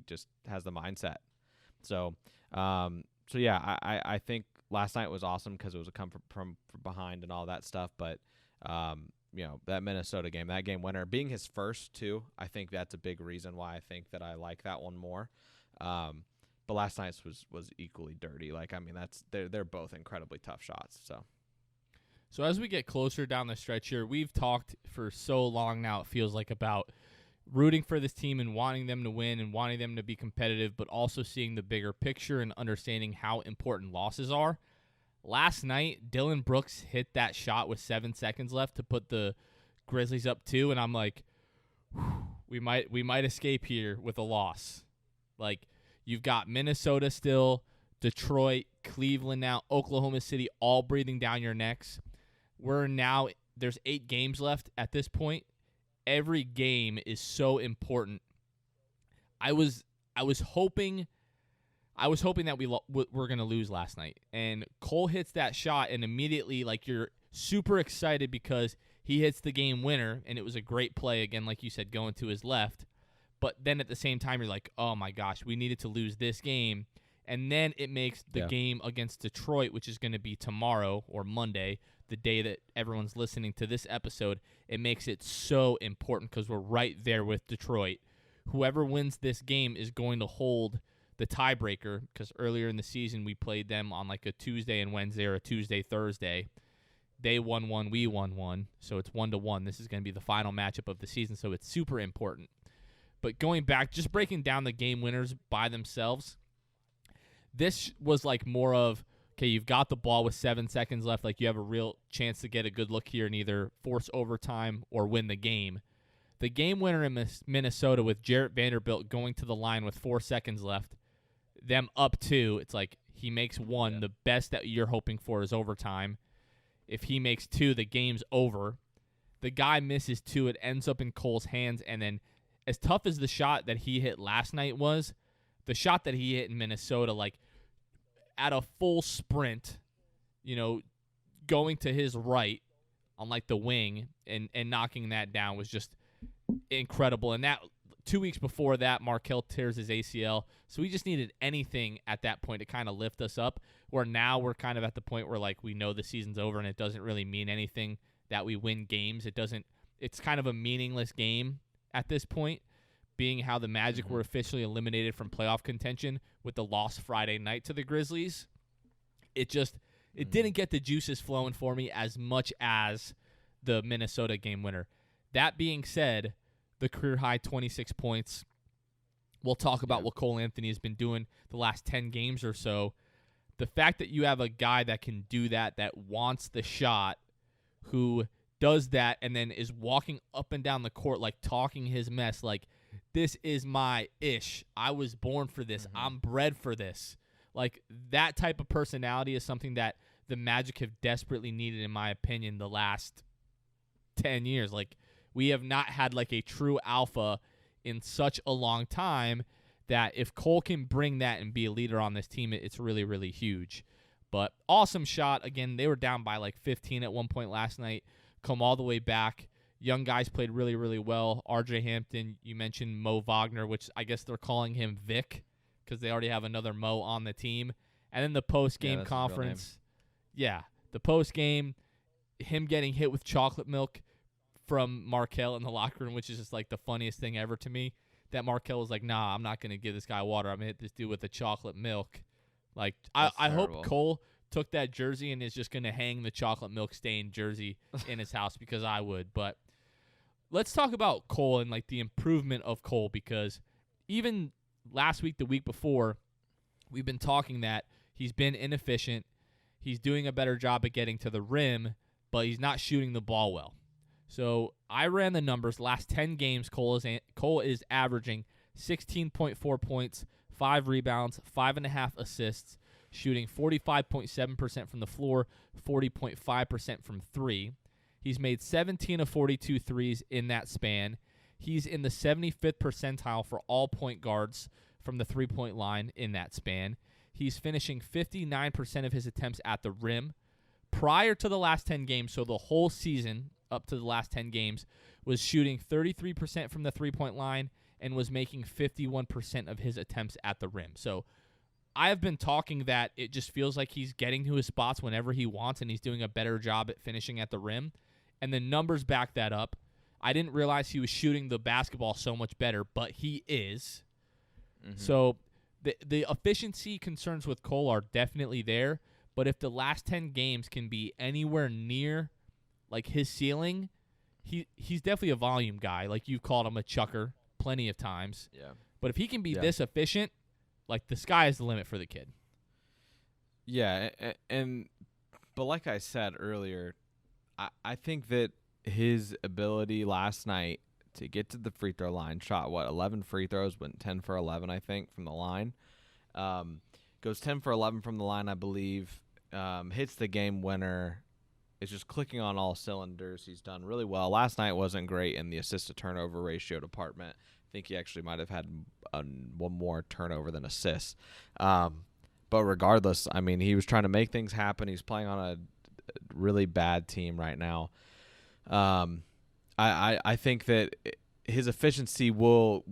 [SPEAKER 2] just has the mindset. So yeah, I think last night was awesome because it was a come from behind and all that stuff. But that Minnesota game, that game winner, being his first too, I think that's a big reason why I think that I like that one more. But last night's was equally dirty. Like, I mean, they're both incredibly tough shots.
[SPEAKER 1] So as we get closer down the stretch here, we've talked for so long now, it feels like, about rooting for this team and wanting them to win and wanting them to be competitive, but also seeing the bigger picture and understanding how important losses are. Last night, Dillon Brooks hit that shot with 7 seconds left to put the Grizzlies up 2, and I'm like, we might escape here with a loss. Like, you've got Minnesota still, Detroit, Cleveland now, Oklahoma City, all breathing down your necks. There's 8 games left at this point. Every game is so important. I was hoping that we're going to lose last night. And Cole hits that shot, and immediately, like, you're super excited because he hits the game winner, and it was a great play, again, like you said, going to his left. But then at the same time, you're like, oh, my gosh, we needed to lose this game. And then it makes the game against Detroit, which is going to be tomorrow or Monday, the day that everyone's listening to this episode, it makes it so important because we're right there with Detroit. Whoever wins this game is going to hold the tiebreaker, because earlier in the season we played them on like a Tuesday and Wednesday or a Tuesday, Thursday. They won 1, we won 1, so it's 1-1. This is going to be the final matchup of the season, so it's super important. But going back, just breaking down the game winners by themselves, this was like more of, okay, you've got the ball with 7 seconds left, like you have a real chance to get a good look here and either force overtime or win the game. The game winner in Minnesota with Jarrett Vanderbilt going to the line with 4 seconds left, them up 2, it's like he makes 1. The best that you're hoping for is overtime. If he makes 2, the game's over. The guy misses 2, it ends up in Cole's hands, and then as tough as the shot that he hit last night was, the shot that he hit in Minnesota, like at a full sprint, going to his right on like the wing and knocking that down was just incredible. And that 2 weeks before that, Markelle tears his ACL. So we just needed anything at that point to kind of lift us up, where now we're kind of at the point where like we know the season's over and it doesn't really mean anything that we win games. It's kind of a meaningless game at this point, being how the Magic were officially eliminated from playoff contention with the loss Friday night to the Grizzlies. It didn't get the juices flowing for me as much as the Minnesota game winner. That being said, the career-high 26 points. We'll talk about what Cole Anthony has been doing the last 10 games or so. The fact that you have a guy that can do that wants the shot, who does that and then is walking up and down the court like talking his mess, like, this is my ish. I was born for this. I'm bred for this. Like, that type of personality is something that the Magic have desperately needed, in my opinion, the last 10 years. Like, we have not had, like, a true alpha in such a long time that if Cole can bring that and be a leader on this team, it's really, really huge. But awesome shot. Again, they were down by, like, 15 at one point last night, come all the way back. Young guys played really, really well. RJ Hampton, you mentioned Mo Wagner, which I guess they're calling him Vic because they already have another Mo on the team. And then the post-game conference. Yeah, the post-game, him getting hit with chocolate milk from Markelle in the locker room, which is just like the funniest thing ever to me. That Markelle was like, nah, I'm not going to give this guy water. I'm going to hit this dude with the chocolate milk. Like, I hope Cole took that jersey and is just going to hang the chocolate milk stained jersey in his house, because I would. But let's talk about Cole and, like, the improvement of Cole, because even last week, the week before, we've been talking that he's been inefficient. He's doing a better job at getting to the rim, but he's not shooting the ball well. So I ran the numbers. Last 10 games, Cole is averaging 16.4 points, 5 rebounds, 5.5 assists, shooting 45.7% from the floor, 40.5% from 3. He's made 17 of 42 threes in that span. He's in the 75th percentile for all point guards from the three-point line in that span. He's finishing 59% of his attempts at the rim. Prior to the last 10 games, so the whole season up to the last 10 games, was shooting 33% from the three-point line and was making 51% of his attempts at the rim. So I have been talking that it just feels like he's getting to his spots whenever he wants, and he's doing a better job at finishing at the rim. And the numbers back that up. I didn't realize he was shooting the basketball so much better, but he is. So the efficiency concerns with Cole are definitely there, but if the last 10 games can be anywhere near like his ceiling, he's definitely a volume guy. Like, you've called him a chucker plenty of times.
[SPEAKER 2] Yeah.
[SPEAKER 1] But if he can be this efficient, like, the sky is the limit for the kid.
[SPEAKER 2] Yeah, but like I said earlier, I think that his ability last night to get to the free throw line, shot 11 free throws, went 10 for 11, I think, from the line. Goes 10 for 11 from the line, I believe. Hits the game winner. Is just clicking on all cylinders. He's done really well. Last night wasn't great in the assist-to-turnover ratio department. I think he actually might have had one more turnover than assists. But regardless, I mean, he was trying to make things happen. He's playing on a really bad team right now. I think that his efficiency will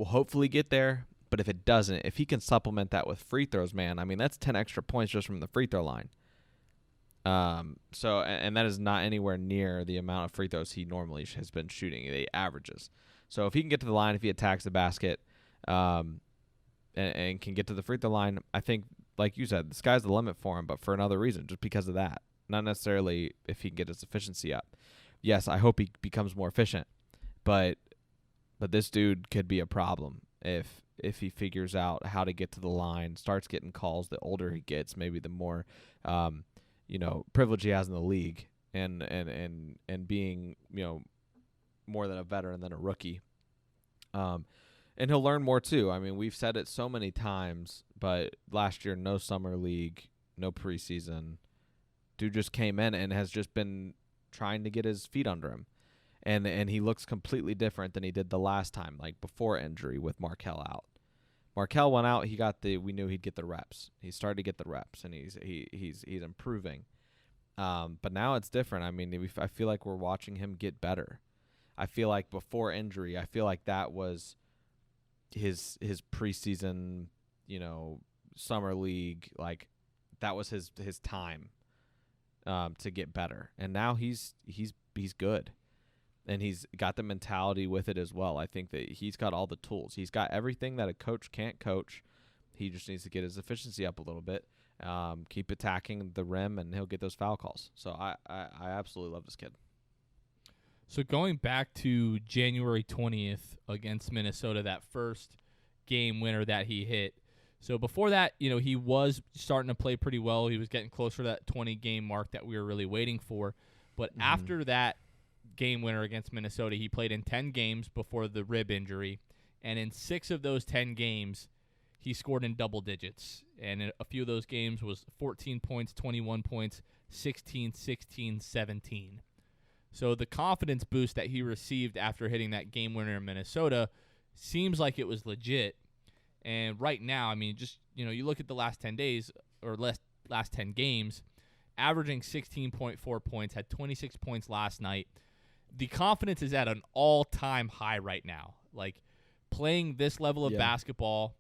[SPEAKER 2] hopefully get there. But if it doesn't, if he can supplement that with free throws, man, I mean, that's 10 extra points just from the free throw line. So that is not anywhere near the amount of free throws he normally has been shooting. He averages. So if he can get to the line, if he attacks the basket, and can get to the free throw line, I think, like you said, the sky's the limit for him, but for another reason, just because of that. Not necessarily if he can get his efficiency up. Yes, I hope he becomes more efficient, but this dude could be a problem if he figures out how to get to the line, starts getting calls. The older he gets, maybe the more privilege he has in the league, and being, more than a veteran than a rookie. And he'll learn more too. I mean, we've said it so many times, but last year, no summer league, no preseason. Dude just came in and has just been trying to get his feet under him. And he looks completely different than he did the last time, like before injury with Markelle out. Markelle went out, we knew he'd get the reps. He started to get the reps, and he's improving. But now it's different. I mean, I feel like we're watching him get better. I feel like before injury, I feel like that was his preseason, summer league, like that was his time. to get better, and now he's good, and he's got the mentality with it as well. I think that he's got all the tools. He's got everything that a coach can't coach. He just needs to get his efficiency up a little bit, keep attacking the rim, and he'll get those foul calls. So I absolutely love this kid.
[SPEAKER 1] So going back to January 20th against Minnesota, that first game winner that he hit. So before that, he was starting to play pretty well. He was getting closer to that 20-game mark that we were really waiting for. But after that game winner against Minnesota, he played in 10 games before the rib injury. And in 6 of those 10 games, he scored in double digits. And in a few of those games was 14 points, 21 points, 16, 16, 17. So the confidence boost that he received after hitting that game winner in Minnesota seems like it was legit. And right now, I mean, just, you look at the last 10 days or last 10 games, averaging 16.4 points, had 26 points last night. The confidence is at an all-time high right now. Like, playing this level of basketball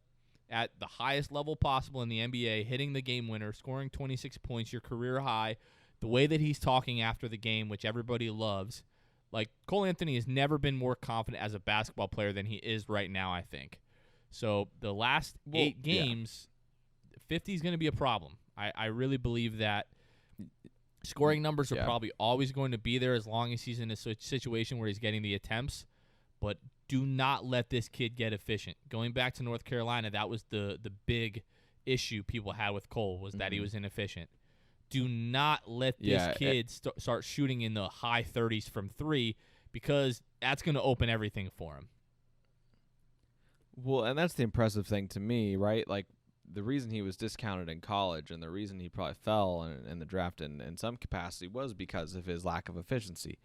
[SPEAKER 1] at the highest level possible in the NBA, hitting the game winner, scoring 26 points, your career high, the way that he's talking after the game, which everybody loves. Like, Cole Anthony has never been more confident as a basketball player than he is right now, I think. So the last 8 games, 50 is going to be a problem. I really believe that scoring numbers are probably always going to be there as long as he's in a situation where he's getting the attempts. But do not let this kid get efficient. Going back to North Carolina, that was the big issue people had with Cole, was that he was inefficient. Do not let this kid start shooting in the high 30s from 3, because that's going to open everything for him.
[SPEAKER 2] Well, and that's the impressive thing to me, right? Like, the reason he was discounted in college and the reason he probably fell in the draft in some capacity was because of his lack of efficiency.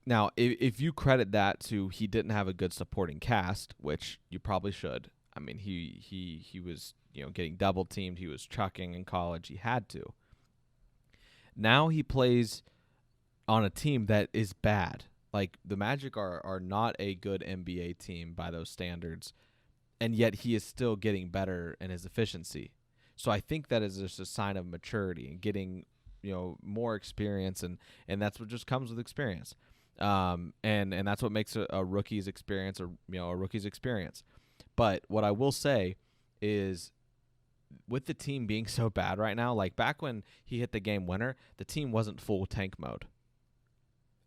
[SPEAKER 2] Now, if you credit that to he didn't have a good supporting cast, which you probably should. I mean, he was getting double teamed. He was chucking in college. He had to. Now he plays on a team that is bad. Like, the Magic are not a good NBA team by those standards, and yet he is still getting better in his efficiency. So I think that is just a sign of maturity and getting more experience, and that's what just comes with experience. And that's what makes a rookie's experience a rookie's experience. But what I will say is, with the team being so bad right now, like back when he hit the game winner, the team wasn't full tank mode.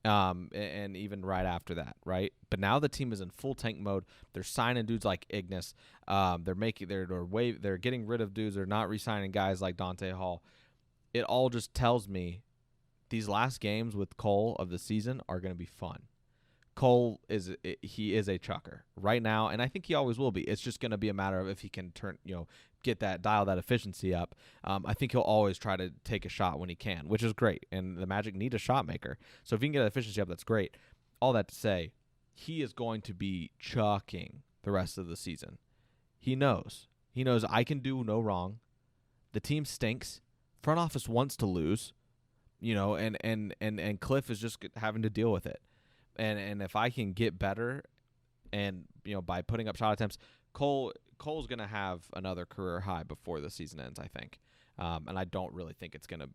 [SPEAKER 2] And even right after that, right? But now the team is in full tank mode. They're signing dudes like Ignis. They're getting rid of dudes. They're not re-signing guys like Dante Hall. It all just tells me these last games with Cole of the season are going to be fun. Cole is a chucker right now, and I think he always will be. It's just going to be a matter of if he can dial that efficiency up. I think he'll always try to take a shot when he can, which is great. And the Magic need a shot maker, so if he can get that efficiency up, that's great. All that to say, he is going to be chucking the rest of the season. He knows I can do no wrong. The team stinks. Front office wants to lose, and Cliff is just having to deal with it. And if I can get better, and by putting up shot attempts, Cole's going to have another career high before the season ends, I think. And I don't really think it's going to,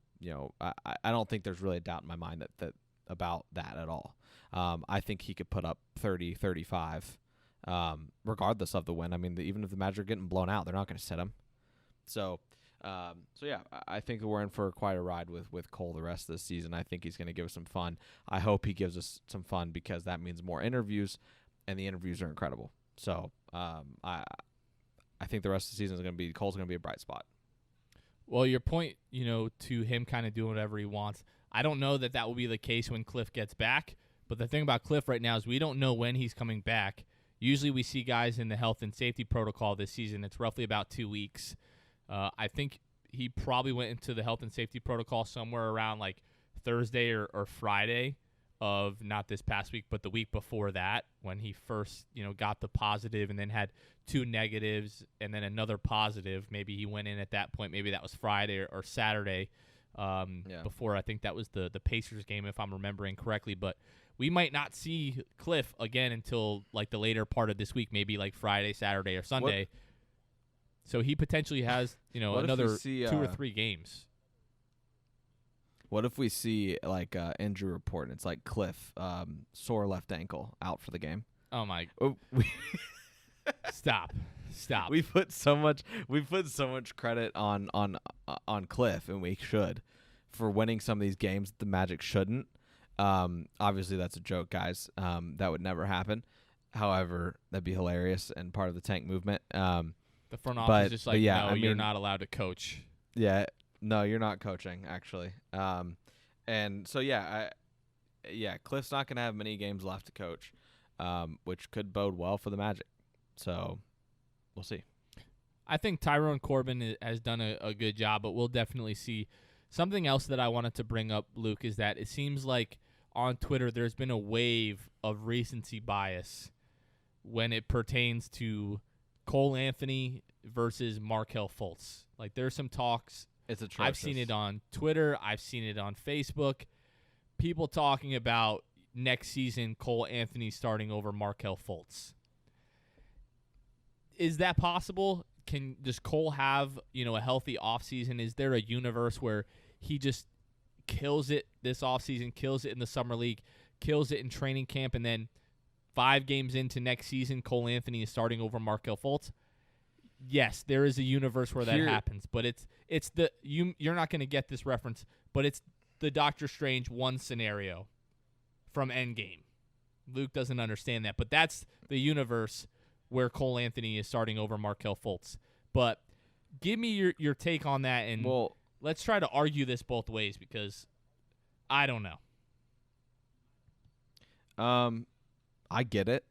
[SPEAKER 2] I don't think there's really a doubt in my mind that about that at all. I think he could put up 30, 35, regardless of the win. I mean, even if the Magic are getting blown out, they're not going to sit him. So yeah, I think we're in for quite a ride with Cole the rest of the season. I think he's going to give us some fun. I hope he gives us some fun, because that means more interviews, and the interviews are incredible. So I think the rest of the season is Cole's going to be a bright spot.
[SPEAKER 1] Well, your point, to him kind of doing whatever he wants, I don't know that will be the case when Cliff gets back. But the thing about Cliff right now is we don't know when he's coming back. Usually we see guys in the health and safety protocol this season. It's roughly about 2 weeks. I think he probably went into the health and safety protocol somewhere around like Thursday or Friday of not this past week, but the week before that, when he first, got the positive and then had 2 negatives and then another positive. Maybe he went in at that point. Maybe that was Friday or Saturday before. I think that was the Pacers game, if I'm remembering correctly. But we might not see Cliff again until like the later part of this week, maybe like Friday, Saturday, or Sunday. So he potentially has, another 2 or 3 games.
[SPEAKER 2] What if we see like injury report and it's like Cliff, sore left ankle, out for the game?
[SPEAKER 1] Oh my!
[SPEAKER 2] Oh,
[SPEAKER 1] Stop.
[SPEAKER 2] we put so much credit on Cliff, and we should, for winning some of these games that the Magic shouldn't. Obviously that's a joke, guys. That would never happen. However, that'd be hilarious and part of the tank movement.
[SPEAKER 1] The front office is just like,
[SPEAKER 2] yeah,
[SPEAKER 1] no,
[SPEAKER 2] I mean,
[SPEAKER 1] you're not allowed to coach.
[SPEAKER 2] Yeah, no, you're not coaching actually. And so Cliff's not gonna have many games left to coach, which could bode well for the Magic. So we'll see.
[SPEAKER 1] I think Tyrone Corbin has done a good job, but we'll definitely see. Something else that I wanted to bring up, Luke, is that it seems like on Twitter there's been a wave of recency bias when it pertains to Cole Anthony versus Markelle Fultz. Like, there's some talks.
[SPEAKER 2] It's atrocious.
[SPEAKER 1] I've seen it on Twitter. I've seen it on Facebook. People talking about next season Cole Anthony starting over Markelle Fultz. Is that possible? Does Cole have, a healthy offseason? Is there a universe where he just kills it this offseason, kills it in the summer league, kills it in training camp, and then 5 games into next season, Cole Anthony is starting over Markelle Fultz? Yes, there is a universe where that happens, but you're not going to get this reference, but it's the Doctor Strange 1 scenario from Endgame. Luke doesn't understand that, but that's the universe where Cole Anthony is starting over Markelle Fultz. But give me your take on that, and let's try to argue this both ways, because I don't know.
[SPEAKER 2] I get it.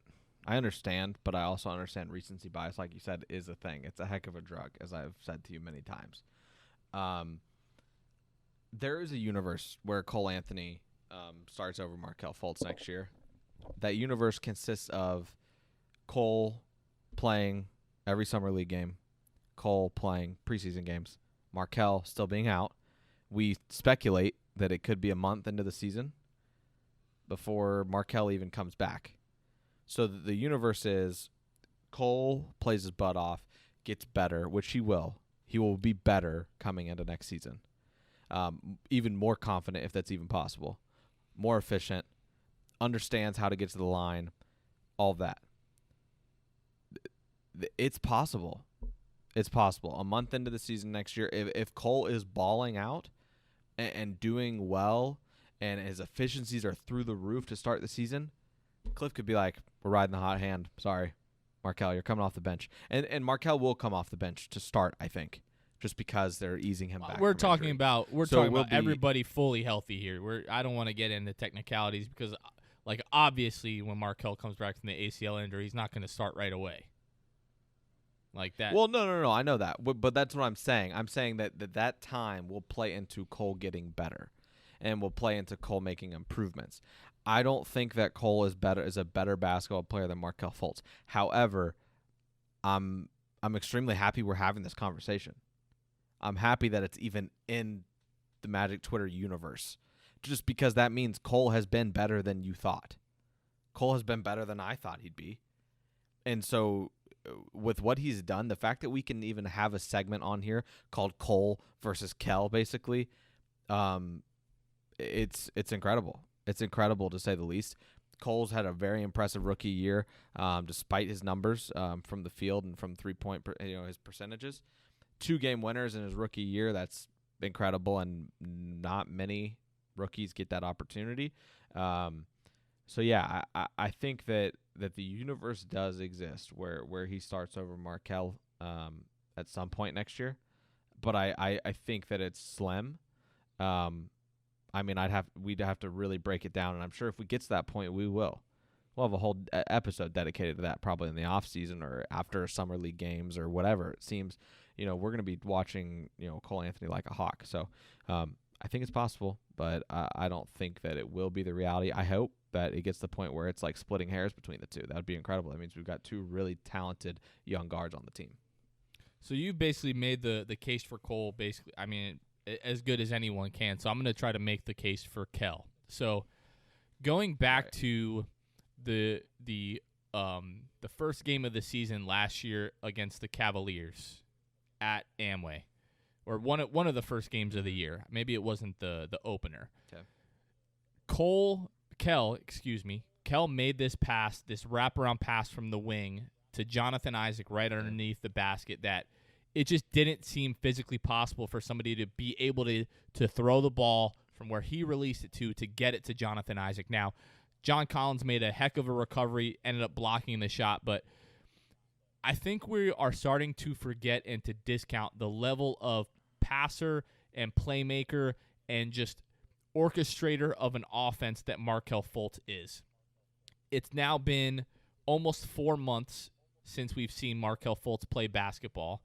[SPEAKER 2] I understand, but I also understand recency bias, like you said, is a thing. It's a heck of a drug, as I've said to you many times. There is a universe where Cole Anthony starts over Markelle Fultz next year. That universe consists of Cole playing every summer league game, Cole playing preseason games, Markelle still being out. We speculate that it could be a month into the season before Markelle even comes back. So the universe is Cole plays his butt off, gets better, which he will. He will be better coming into next season. Even more confident, if that's even possible. More efficient, understands how to get to the line, all of that. It's possible. It's possible. A month into the season next year, if Cole is balling out and doing well and his efficiencies are through the roof to start the season, Cliff could be like, we're riding the hot hand. Sorry, Markelle, you're coming off the bench. And Markelle will come off the bench to start, I think, just because they're easing him back.
[SPEAKER 1] We're talking about everybody fully healthy here. I don't want to get into technicalities because, like, obviously when Markelle comes back from the ACL injury, he's not going to start right away. Like that.
[SPEAKER 2] Well, no. I know that. But that's what I'm saying. I'm saying that time will play into Cole getting better and will play into Cole making improvements. I don't think that Cole is a better basketball player than Markelle Fultz. However, I'm extremely happy we're having this conversation. I'm happy that it's even in the Magic Twitter universe, just because that means Cole has been better than you thought. Cole has been better than I thought he'd be. And so with what he's done, the fact that we can even have a segment on here called Cole versus Kel, basically, it's incredible. It's incredible, to say the least. Cole's had a very impressive rookie year, despite his numbers from the field and from 3-point, his percentages. 2-game winners in his rookie year. That's incredible, and not many rookies get that opportunity. So yeah, I think that the universe does exist where he starts over Markelle at some point next year, but I think that it's slim. I mean, we'd have to really break it down, and I'm sure if we get to that point, we will. We'll have a whole episode dedicated to that, probably in the off season or after summer league games or whatever. It seems, we're going to be watching, Cole Anthony like a hawk. So I think it's possible, but I don't think that it will be the reality. I hope that it gets to the point where it's like splitting hairs between the two. That would be incredible. That means we've got 2 really talented young guards on the team.
[SPEAKER 1] So you basically made the case for Cole, basically. I mean, as good as anyone can. So I'm going to try to make the case for Kel. So going back to the first game of the season last year against the Cavaliers at Amway, or one of the first games of the year. Maybe it wasn't the opener.
[SPEAKER 2] Okay.
[SPEAKER 1] Kel made this pass, this wraparound pass from the wing to Jonathan Isaac right underneath the basket that it just didn't seem physically possible for somebody to be able to throw the ball from where he released it to get it to Jonathan Isaac. Now, John Collins made a heck of a recovery, ended up blocking the shot, but I think we are starting to forget and to discount the level of passer and playmaker and just orchestrator of an offense that Markelle Fultz is. It's now been almost 4 months since we've seen Markelle Fultz play basketball,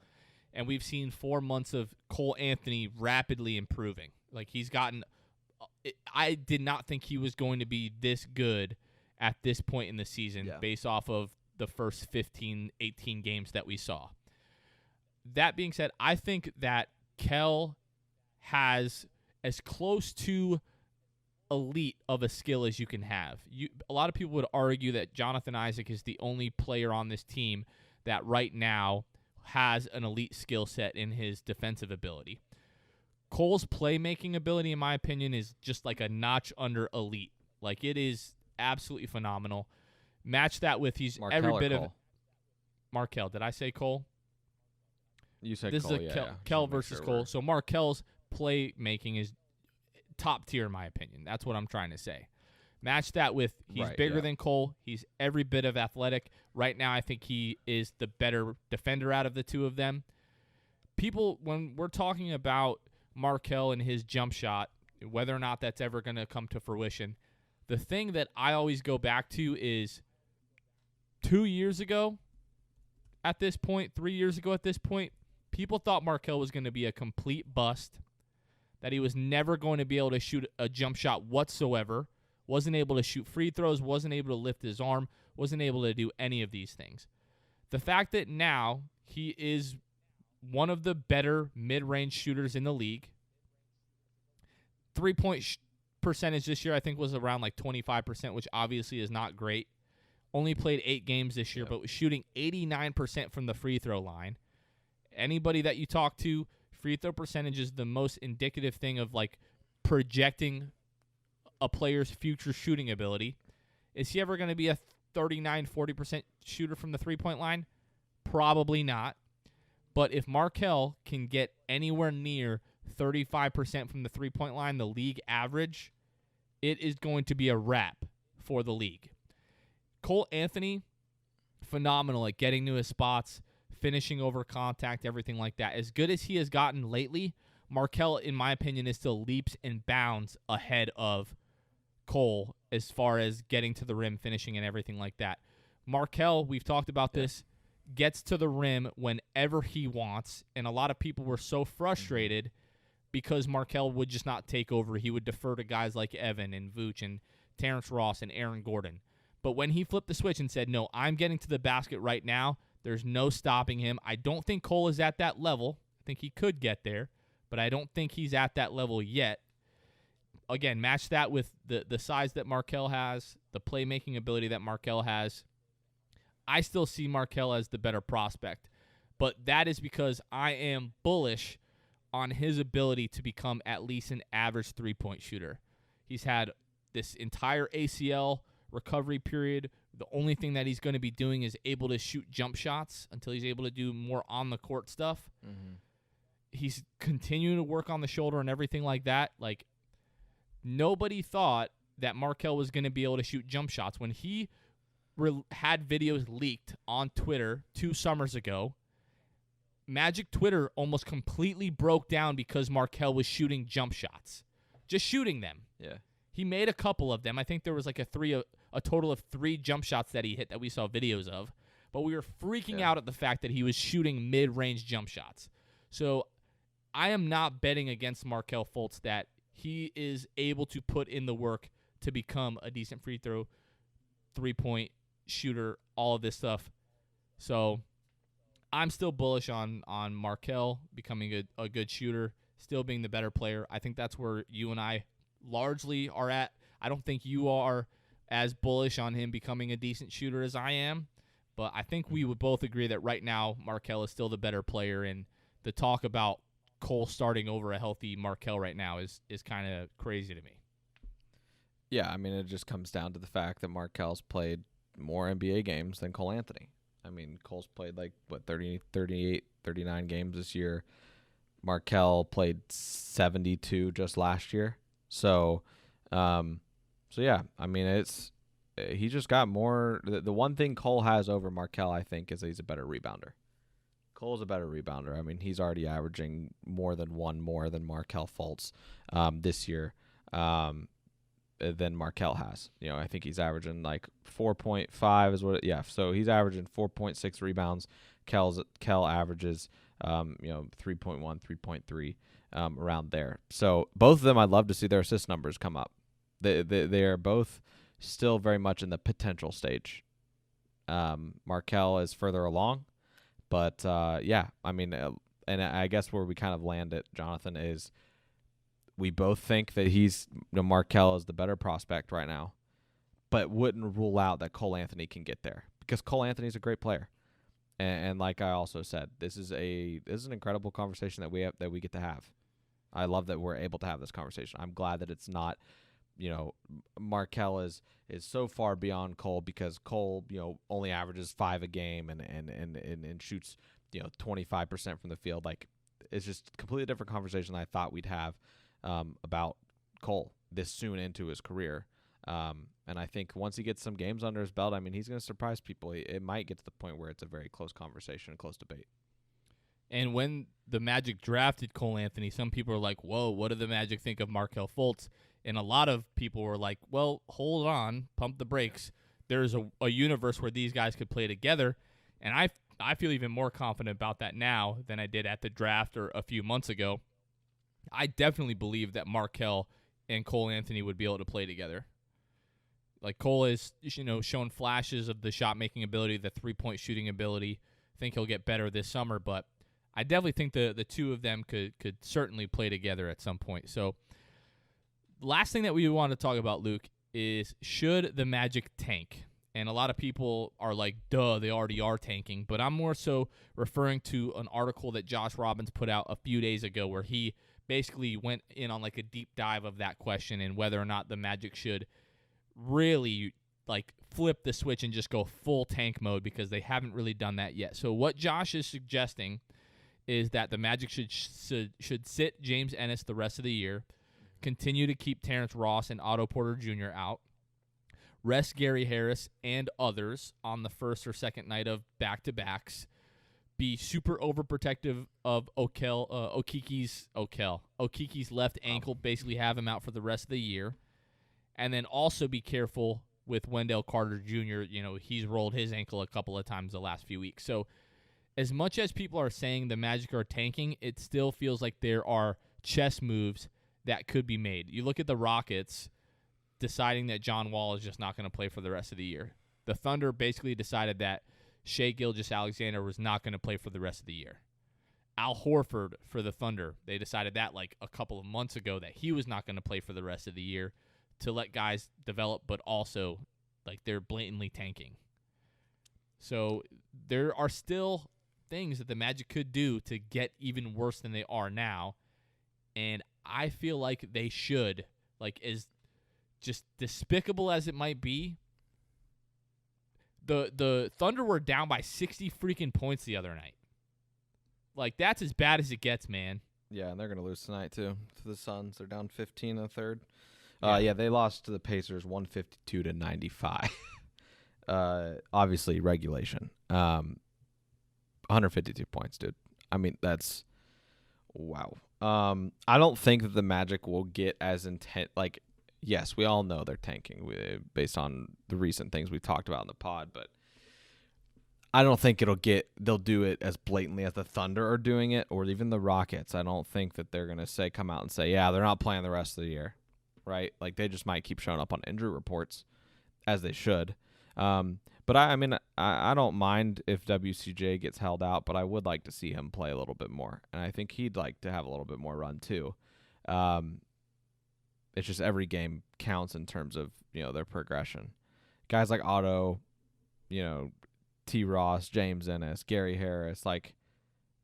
[SPEAKER 1] and we've seen 4 months of Cole Anthony rapidly improving. Like, he's gotten – I did not think he was going to be this good at this point in the season based off of the first 15, 18 games that we saw. That being said, I think that Kel has as close to elite of a skill as you can have. A lot of people would argue that Jonathan Isaac is the only player on this team that right now has an elite skill set in his defensive ability. Cole's playmaking ability, in my opinion, is just like a notch under elite. Like, it is absolutely phenomenal. Match that with every bit of Markelle. Did I say Cole?
[SPEAKER 2] You said
[SPEAKER 1] this
[SPEAKER 2] Cole,
[SPEAKER 1] is Kel versus Cole. So Markelle's playmaking is top tier, in my opinion. That's what I'm trying to say. Match that with he's bigger than Cole. He's every bit of athletic. Right now, I think he is the better defender out of the two of them. People, when we're talking about Markelle and his jump shot, whether or not that's ever going to come to fruition, the thing that I always go back to is 2 years ago at this point, 3 years ago at this point, people thought Markelle was going to be a complete bust, that he was never going to be able to shoot a jump shot whatsoever, wasn't able to shoot free throws, wasn't able to lift his arm, wasn't able to do any of these things. The fact that now he is one of the better mid-range shooters in the league, three-point percentage this year I think was around like 25%, which obviously is not great. Only played 8 games this year, but was shooting 89% from the free throw line. Anybody that you talk to, free throw percentage is the most indicative thing of like projecting a player's future shooting ability. Is he ever going to be a 39-40% shooter from the three-point line? Probably not. But if Markelle can get anywhere near 35% from the three-point line, the league average, it is going to be a wrap for the league. Cole Anthony, phenomenal at getting to his spots, finishing over contact, everything like that. As good as he has gotten lately, Markelle, in my opinion, is still leaps and bounds ahead of Cole as far as getting to the rim, finishing, and everything like that. Markelle, we've talked about this, gets to the rim whenever he wants, and a lot of people were so frustrated because Markelle would just not take over. He would defer to guys like Evan and Vooch and Terrence Ross and Aaron Gordon. But when he flipped the switch and said, no, I'm getting to the basket right now, there's no stopping him. I don't think Cole is at that level. I think he could get there, but I don't think he's at that level yet. Again, match that with the size that Markelle has, the playmaking ability that Markelle has. I still see Markelle as the better prospect, but that is because I am bullish on his ability to become at least an average three-point shooter. He's had this entire ACL recovery period. The only thing that he's going to be doing is able to shoot jump shots until he's able to do more on-the-court stuff. Mm-hmm. He's continuing to work on the shoulder and everything like that. Like, nobody thought that Markelle was going to be able to shoot jump shots. When he had videos leaked on Twitter 2 summers ago, Magic Twitter almost completely broke down because Markelle was shooting jump shots. Just shooting them.
[SPEAKER 2] Yeah.
[SPEAKER 1] He made a couple of them. I think there was like a total of 3 jump shots that he hit that we saw videos of. But we were freaking out at the fact that he was shooting mid-range jump shots. So I am not betting against Markelle Fultz that he is able to put in the work to become a decent free throw, three-point shooter, all of this stuff. So I'm still bullish on Markelle becoming a good shooter, still being the better player. I think that's where you and I largely are at. I don't think you are as bullish on him becoming a decent shooter as I am, but I think we would both agree that right now Markelle is still the better player, and the talk about Cole starting over a healthy Markelle right now is kind of crazy to me.
[SPEAKER 2] Yeah, I mean, it just comes down to the fact that Markel's played more NBA games than Cole Anthony. I mean, Cole's played 30, 38, 39 games this year. Markelle played 72 just last year. So yeah, I mean, he just got more. The one thing Cole has over Markelle, I think, is he's a better rebounder. Cole's a better rebounder. I mean, he's already averaging more than Markelle Fultz this year than Markelle has. I think he's averaging 4.5 is what. So he's averaging 4.6 rebounds. Kell averages 3.1, 3.3 around there. So both of them, I'd love to see their assist numbers come up. They are both still very much in the potential stage. Markelle is further along, but I mean, and I guess where we kind of land it, Jonathan, is we both think that Markelle is the better prospect right now, but wouldn't rule out that Cole Anthony can get there because Cole Anthony's a great player. And like I also said, this is an incredible conversation that we get to have. I love that we're able to have this conversation. I'm glad that it's not, Markelle is so far beyond Cole because Cole, only averages 5 a game and shoots, 25% from the field. It's just a completely different conversation than I thought we'd have about Cole this soon into his career. And I think once he gets some games under his belt, I mean, he's going to surprise people. It might get to the point where it's a very close conversation, close debate.
[SPEAKER 1] And when the Magic drafted Cole Anthony, some people were like, whoa, what do the Magic think of Markelle Fultz? And a lot of people were like, well, hold on, pump the brakes. There's a universe where these guys could play together. And I feel even more confident about that now than I did at the draft or a few months ago. I definitely believe that Markelle and Cole Anthony would be able to play together. Cole has, shown flashes of the shot-making ability, the three-point shooting ability. I think he'll get better this summer, but I definitely think the two of them could certainly play together at some point. So, last thing that we want to talk about, Luke, is should the Magic tank? And a lot of people are like, duh, they already are tanking. But I'm more so referring to an article that Josh Robbins put out a few days ago where he basically went in on a deep dive of that question and whether or not the Magic should really flip the switch and just go full tank mode because they haven't really done that yet. So what Josh is suggesting is that the Magic should sit James Ennis the rest of the year, continue to keep Terrence Ross and Otto Porter Jr. out, rest Gary Harris and others on the first or second night of back-to-backs, be super overprotective of Okiki's left ankle, basically have him out for the rest of the year, and then also be careful with Wendell Carter Jr. He's rolled his ankle a couple of times the last few weeks. So as much as people are saying the Magic are tanking, it still feels like there are chess moves that could be made. You look at the Rockets deciding that John Wall is just not going to play for the rest of the year. The Thunder basically decided that Shai Gilgeous-Alexander was not going to play for the rest of the year. Al Horford for the Thunder, they decided that a couple of months ago that he was not going to play for the rest of the year to let guys develop, but also they're blatantly tanking. So there are still things that the Magic could do to get even worse than they are now, and I feel like they should, as just despicable as it might be, the Thunder were down by 60 freaking points the other night. That's as bad as it gets, man.
[SPEAKER 2] Yeah, and they're going to lose tonight, too, to the Suns. They're down 15 in the third.
[SPEAKER 1] Yeah.
[SPEAKER 2] They lost to the Pacers 152-95. Obviously, regulation. 152 points, dude. I mean, that's wow. I don't think that the Magic will get as intent. Yes, we all know they're tanking based on the recent things we talked about in the pod, but I don't think they'll do it as blatantly as the Thunder are doing it, or even the Rockets. I don't think that they're gonna come out and say, yeah, they're not playing the rest of the year, right? They just might keep showing up on injury reports, as they should. But I mean, I don't mind if WCJ gets held out, but I would like to see him play a little bit more, and I think he'd like to have a little bit more run too. It's just every game counts in terms of their progression. Guys like Otto, T. Ross, James Ennis, Gary Harris,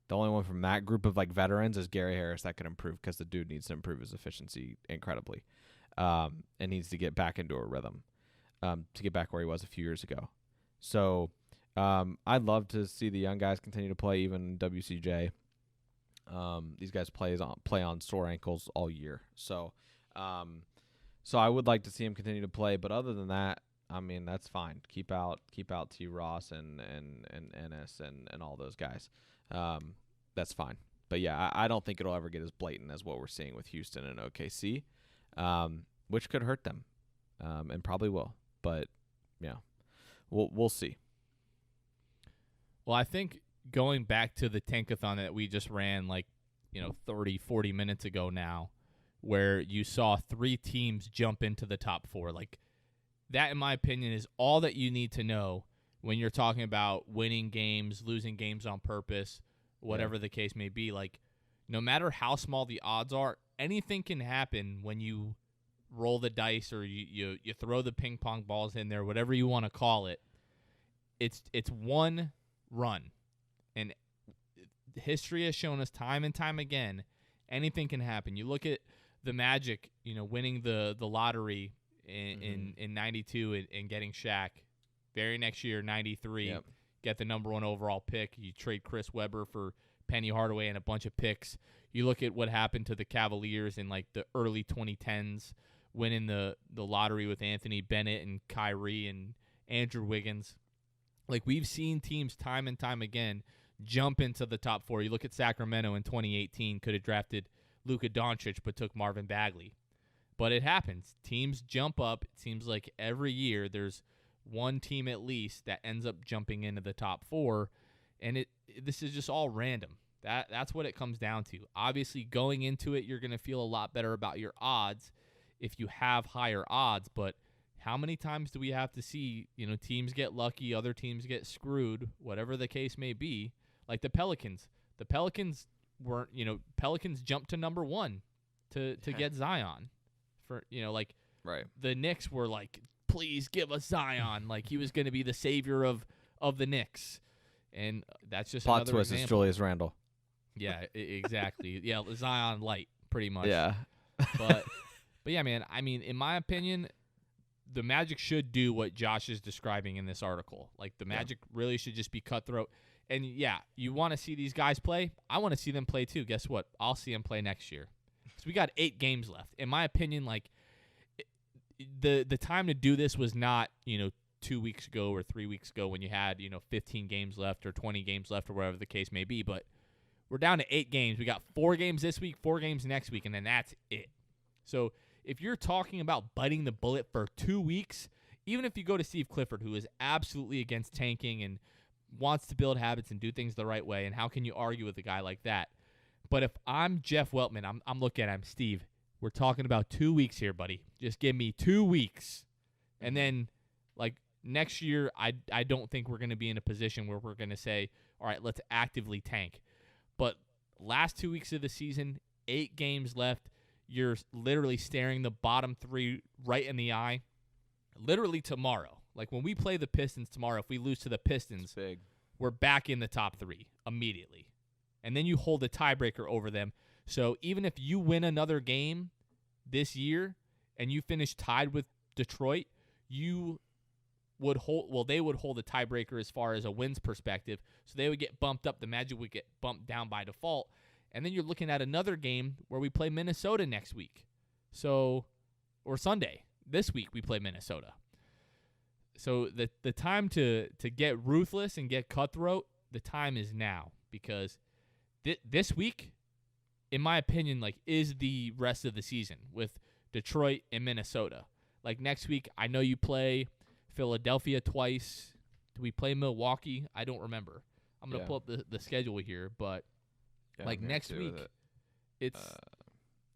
[SPEAKER 2] The only one from that group of like veterans is Gary Harris that could improve because the dude needs to improve his efficiency incredibly, and needs to get back into a rhythm, to get back where he was a few years ago. So I'd love to see the young guys continue to play, even WCJ. These guys play on sore ankles all year, so I would like to see him continue to play. But other than that, I mean, that's fine. Keep out T. Ross and Ennis and all those guys. That's fine. But yeah, I don't think it'll ever get as blatant as what we're seeing with Houston and OKC, which could hurt them, and probably will. But yeah, we'll see.
[SPEAKER 1] Well, I think going back to the tankathon that we just ran 30, 40 minutes ago now, where you saw 3 teams jump into the top 4, like that, in my opinion, is all that you need to know when you're talking about winning games, losing games on purpose, whatever the case may be. Like, no matter how small the odds are, anything can happen when you roll the dice or you throw the ping pong balls in there, whatever you want to call it. It's one run. And history has shown us time and time again, anything can happen. You look at the Magic, winning the lottery in 92 and getting Shaq. Very next year, 93, get the number 1 overall pick. You trade Chris Webber for Penny Hardaway and a bunch of picks. You look at what happened to the Cavaliers in like the early 2010s, winning the lottery with Anthony Bennett and Kyrie and Andrew Wiggins. Like, we've seen teams time and time again jump into the top 4. You look at Sacramento in 2018, could have drafted Luka Doncic but took Marvin Bagley. But it happens. Teams jump up. It seems like every year there's one team at least that ends up jumping into the top 4, and this is just all random. That's what it comes down to. Obviously, going into it, you're going to feel a lot better about your odds if you have higher odds, but how many times do we have to see, teams get lucky, other teams get screwed, whatever the case may be? Like the Pelicans. The Pelicans weren't, Pelicans jumped to number 1 to get Zion. For
[SPEAKER 2] right.
[SPEAKER 1] The Knicks were like, please give us Zion. Like, he was going to be the savior of the Knicks. And that's just
[SPEAKER 2] plot
[SPEAKER 1] another
[SPEAKER 2] twist
[SPEAKER 1] example.
[SPEAKER 2] is Julius Randle.
[SPEAKER 1] Yeah, exactly. Yeah, Zion light, pretty much.
[SPEAKER 2] Yeah.
[SPEAKER 1] But yeah, man, I mean, in my opinion, the Magic should do what Josh is describing in this article. Like, the Magic really should just be cutthroat. And, yeah, you want to see these guys play? I want to see them play, too. Guess what? I'll see them play next year. So we got 8 games left. In my opinion, like, the time to do this was not, 2 weeks ago or 3 weeks ago when you had, 15 games left or 20 games left or whatever the case may be. But we're down to 8 games. We got 4 games this week, 4 games next week, and then that's it. So if you're talking about biting the bullet for 2 weeks, even if you go to Steve Clifford, who is absolutely against tanking and wants to build habits and do things the right way, and how can you argue with a guy like that? But if I'm Jeff Weltman, I'm looking at him, Steve, we're talking about 2 weeks here, buddy. Just give me 2 weeks. And then, like, next year, I don't think we're going to be in a position where we're going to say, all right, let's actively tank. But last 2 weeks of the season, 8 games left, you're literally staring the bottom 3 right in the eye. Literally tomorrow. Like, when we play the Pistons tomorrow, if we lose to the Pistons, we're back in the top 3 immediately. And then you hold a tiebreaker over them. So even if you win another game this year and you finish tied with Detroit, you would they would hold a tiebreaker as far as a wins perspective. So they would get bumped up. The Magic would get bumped down by default. And then you're looking at another game where we play Minnesota next week. Or Sunday. This week we play Minnesota. So the time to get ruthless and get cutthroat, the time is now. Because this week, in my opinion, like, is the rest of the season with Detroit and Minnesota. Like, next week, I know you play Philadelphia twice. Do we play Milwaukee? I don't remember. I'm going to pull up the schedule here, but next week, it's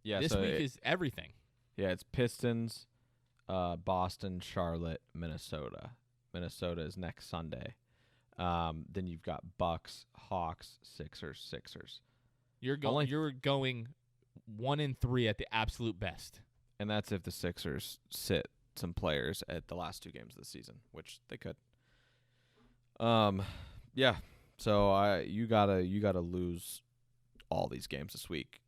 [SPEAKER 1] this week is everything.
[SPEAKER 2] Yeah, it's Pistons, Boston, Charlotte, Minnesota. Minnesota is next Sunday. Then you've got Bucks, Hawks, Sixers.
[SPEAKER 1] You're going 1-3 at the absolute best.
[SPEAKER 2] And that's if the Sixers sit some players at the last 2 games of the season, which they could. Yeah. So you gotta lose all these games this week.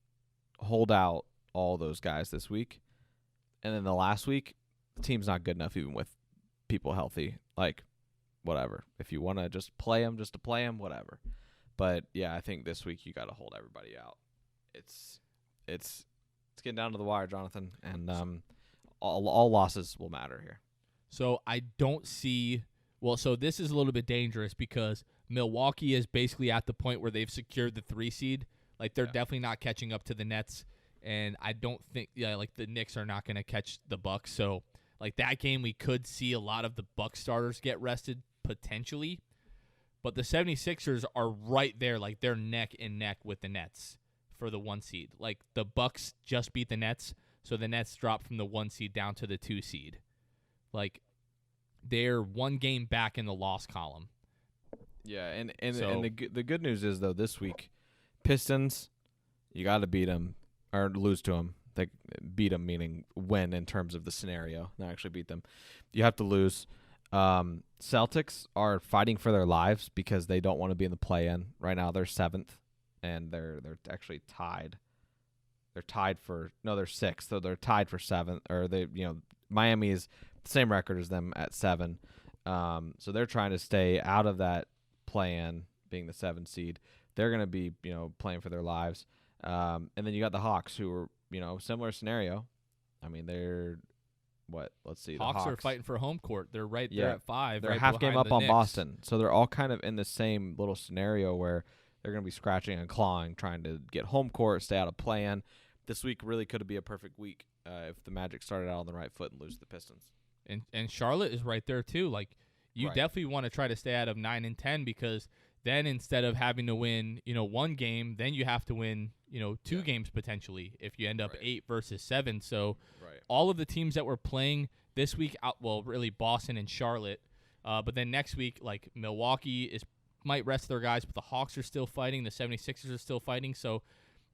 [SPEAKER 2] Hold out all those guys this week, and then the last week, the team's not good enough even with people healthy. Like, whatever. If you want to just play them, just to play them, whatever. But yeah, I think this week you got to hold everybody out. It's getting down to the wire, Jonathan, and all losses will matter here.
[SPEAKER 1] So I don't see. Well, so this is a little bit dangerous because Milwaukee is basically at the point where they've secured the 3 seed. Like, they're definitely not catching up to the Nets, and I don't think like the Knicks are not going to catch the Bucks. So like that game, we could see a lot of the Bucks starters get rested potentially. But the 76ers are right there, like they're neck and neck with the Nets for the 1 seed. Like, the Bucks just beat the Nets, so the Nets dropped from the 1 seed down to the 2 seed. Like, they're 1 game back in the loss column.
[SPEAKER 2] Yeah, and the good news is, though, this week, Pistons, you got to beat them or lose to them. They beat them, meaning win in terms of the scenario, not actually beat them. You have to lose. Celtics are fighting for their lives because they don't want to be in the play-in. Right now they're 7th, and they're actually tied. They're 6th, so they're tied for 7th. Or Miami is the same record as them at 7. So they're trying to stay out of that play-in, being the 7th seed. They're going to be playing for their lives. And then you got the Hawks, who are similar scenario. I mean, they're. Let's see.
[SPEAKER 1] Hawks are fighting for home court. They're right there at 5.
[SPEAKER 2] They're
[SPEAKER 1] right
[SPEAKER 2] half game up on
[SPEAKER 1] Knicks.
[SPEAKER 2] Boston. So they're all kind of in the same little scenario where they're going to be scratching and clawing, trying to get home court, stay out of play-in. This week really could be a perfect week if the Magic started out on the right foot and lose to the Pistons.
[SPEAKER 1] And Charlotte is right there too. Like, you definitely want to try to stay out of 9 and 10 because then instead of having to win, 1 game, then you have to win, 2 games potentially if you end up 8 versus 7. So all of the teams that were playing this week, really Boston and Charlotte, but then next week, like Milwaukee might rest their guys, but the Hawks are still fighting. The 76ers are still fighting. So,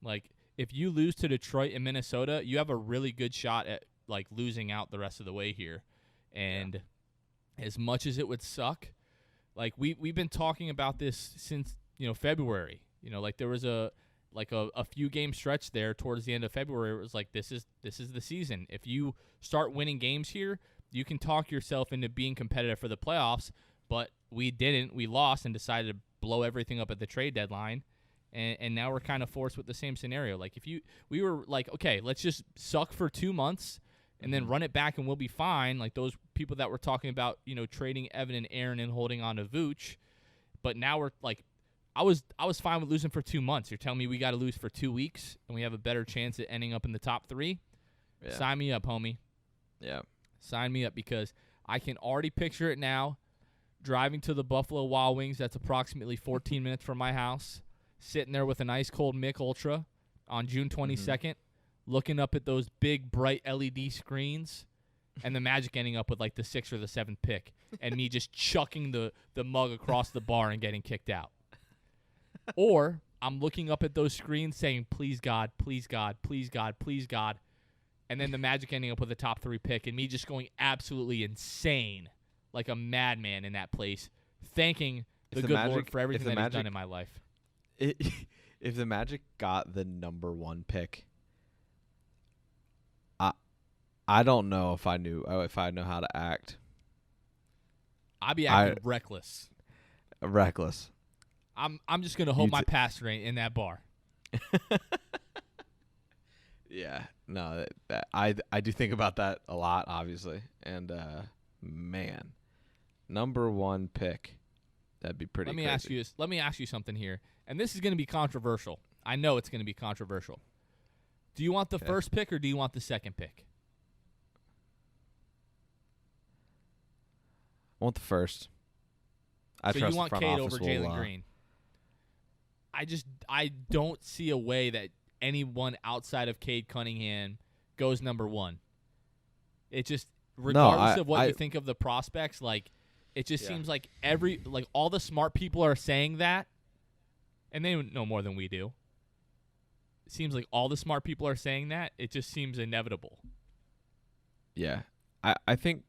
[SPEAKER 1] like, if you lose to Detroit and Minnesota, you have a really good shot at, like, losing out the rest of the way here. And as much as it would suck, like, we've been talking about this since, February. Like, there was a few game stretch there towards the end of February. It was like, this is the season. If you start winning games here, you can talk yourself into being competitive for the playoffs, but we didn't. We lost and decided to blow everything up at the trade deadline. And now we're kind of forced with the same scenario. Like, we were like, okay, let's just suck for 2 months and then run it back and we'll be fine. Like, those people that were talking about, trading Evan and Aaron and holding on to Vooch. But now we're like, I was fine with losing for 2 months. You're telling me we got to lose for 2 weeks and we have a better chance at ending up in the top 3? Yeah. Sign me up, homie.
[SPEAKER 2] Yeah.
[SPEAKER 1] Sign me up, because I can already picture it now. Driving to the Buffalo Wild Wings, that's approximately 14 minutes from my house. Sitting there with an ice cold Mick Ultra on June 22nd, looking up at those big bright LED screens, and the Magic ending up with like the 6th or the 7th pick, and me just chucking the mug across the bar and getting kicked out. Or I'm looking up at those screens saying, please God, please God, please God, please God, and then the Magic ending up with a top 3 pick, and me just going absolutely insane like a madman in that place, thanking the good Lord for everything that He's done in my life.
[SPEAKER 2] If the Magic got the number 1 pick, I don't know if I know how to act.
[SPEAKER 1] I'd be acting reckless.
[SPEAKER 2] Reckless.
[SPEAKER 1] I'm just gonna hold my pass rate in that bar.
[SPEAKER 2] Yeah, no, I do think about that a lot, obviously, and man, number 1 pick, that'd be pretty.
[SPEAKER 1] Let me ask you something here, and this is gonna be controversial. I know it's gonna be controversial. Do you want the first pick or do you want the 2nd pick?
[SPEAKER 2] I want the first.
[SPEAKER 1] So you want Cade over Jalen Green? I don't see a way that anyone outside of Cade Cunningham goes number 1. It just, regardless of what you think of the prospects, like, it just seems like all the smart people are saying that, and they know more than we do. It seems like all the smart people are saying that. It just seems inevitable.
[SPEAKER 2] Yeah, I think,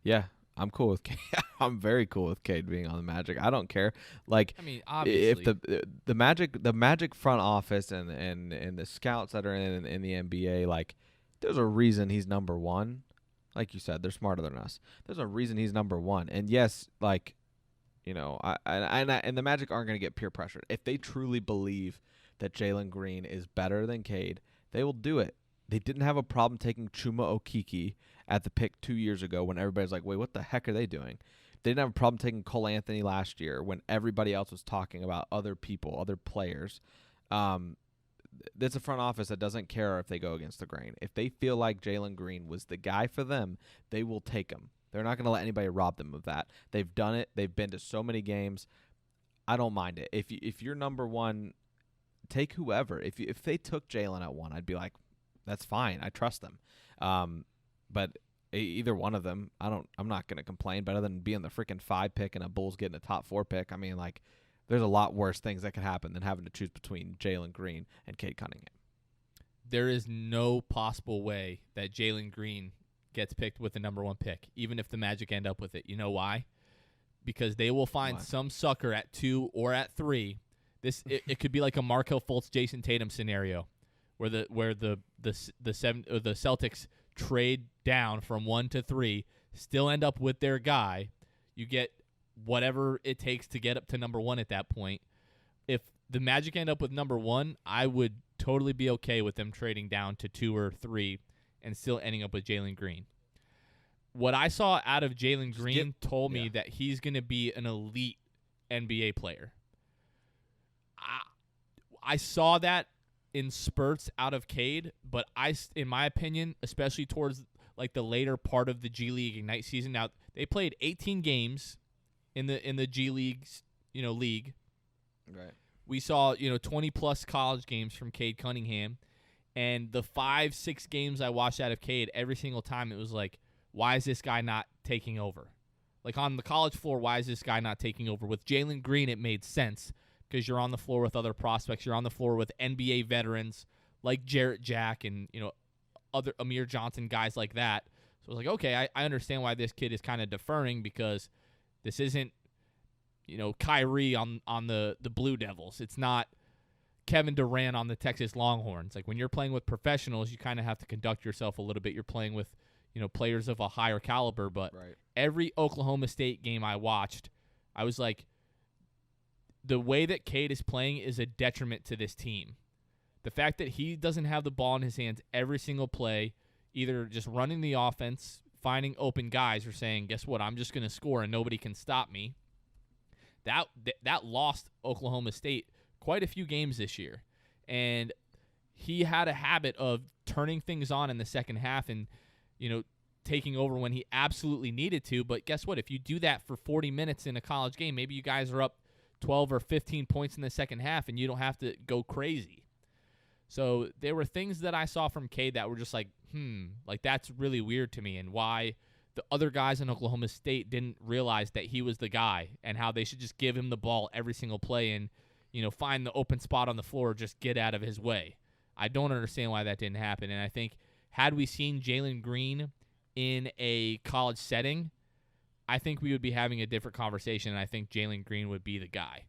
[SPEAKER 2] yeah. I'm cool with Cade. I'm very cool with Cade being on the Magic. I don't care. Like,
[SPEAKER 1] I mean,
[SPEAKER 2] if
[SPEAKER 1] obviously,
[SPEAKER 2] the Magic front office and the scouts that are in the NBA, like, there's a reason he's number one. Like you said, they're smarter than us. There's a reason he's number one. And yes, like, you know, and the Magic aren't going to get peer pressured. If they truly believe that Jalen Green is better than Cade, they will do it. They didn't have a problem taking Chuma Okeke at the pick 2 years ago when everybody's like, wait, what the heck are they doing? They didn't have a problem taking Cole Anthony last year when everybody else was talking about other people, other players. There's a front office that doesn't care if they go against the grain. If they feel like Jalen Green was the guy for them, they will take him. They're not going to let anybody rob them of that. They've done it. They've been to so many games. I don't mind it. If you're number one, take whoever. If they took Jalen at one, I'd be like, that's fine. I trust them. But either one of them, I'm not going to complain. Better than being the freaking 5 pick and a Bulls getting a top 4 pick. I mean, like, there's a lot worse things that could happen than having to choose between Jalen Green and Cade Cunningham.
[SPEAKER 1] there is no possible way that Jalen Green gets picked with the number 1 pick, even if the Magic end up with it. You know why? Because they will find some sucker at 2 or at 3. It could be like a Markelle Fultz, Jason Tatum scenario, where the Celtics trade down from 1 to 3, still end up with their guy. You get whatever it takes to get up to number 1 at that point. If the Magic end up with number 1, I would totally be okay with them trading down to 2 or 3 and still ending up with Jalen Green. What I saw out of Jalen Green told me that he's going to be an elite NBA player. I saw that in spurts out of Cade, but in my opinion, especially towards like the later part of the G League Ignite season. Now they played 18 games in the G League's league.
[SPEAKER 2] Right.
[SPEAKER 1] We saw 20 plus college games from Cade Cunningham, and the 5-6 games I watched out of Cade, every single time it was like, why is this guy not taking over? Like on the college floor, why is this guy not taking over? With Jalen Green, it made sense because you're on the floor with other prospects. You're on the floor with NBA veterans like Jarrett Jack and other Amir Johnson, guys like that. So I was like, okay, I understand why this kid is kind of deferring, because this isn't Kyrie on the Blue Devils. It's not Kevin Durant on the Texas Longhorns. Like when you're playing with professionals, you kind of have to conduct yourself a little bit. You're playing with players of a higher caliber. But every Oklahoma State game I watched, I was like, the way that Cade is playing is a detriment to this team. The fact that he doesn't have the ball in his hands every single play, either just running the offense, finding open guys, or saying, guess what, I'm just going to score and nobody can stop me. That lost Oklahoma State quite a few games this year. And he had a habit of turning things on in the second half and, taking over when he absolutely needed to. But guess what? If you do that for 40 minutes in a college game, maybe you guys are up 12 or 15 points in the second half and you don't have to go crazy. So there were things that I saw from Cade that were just like, like that's really weird to me, and why the other guys in Oklahoma State didn't realize that he was the guy and how they should just give him the ball every single play and, find the open spot on the floor, just get out of his way. I don't understand why that didn't happen. And I think had we seen Jalen Green in a college setting, I think we would be having a different conversation, and I think Jalen Green would be the guy.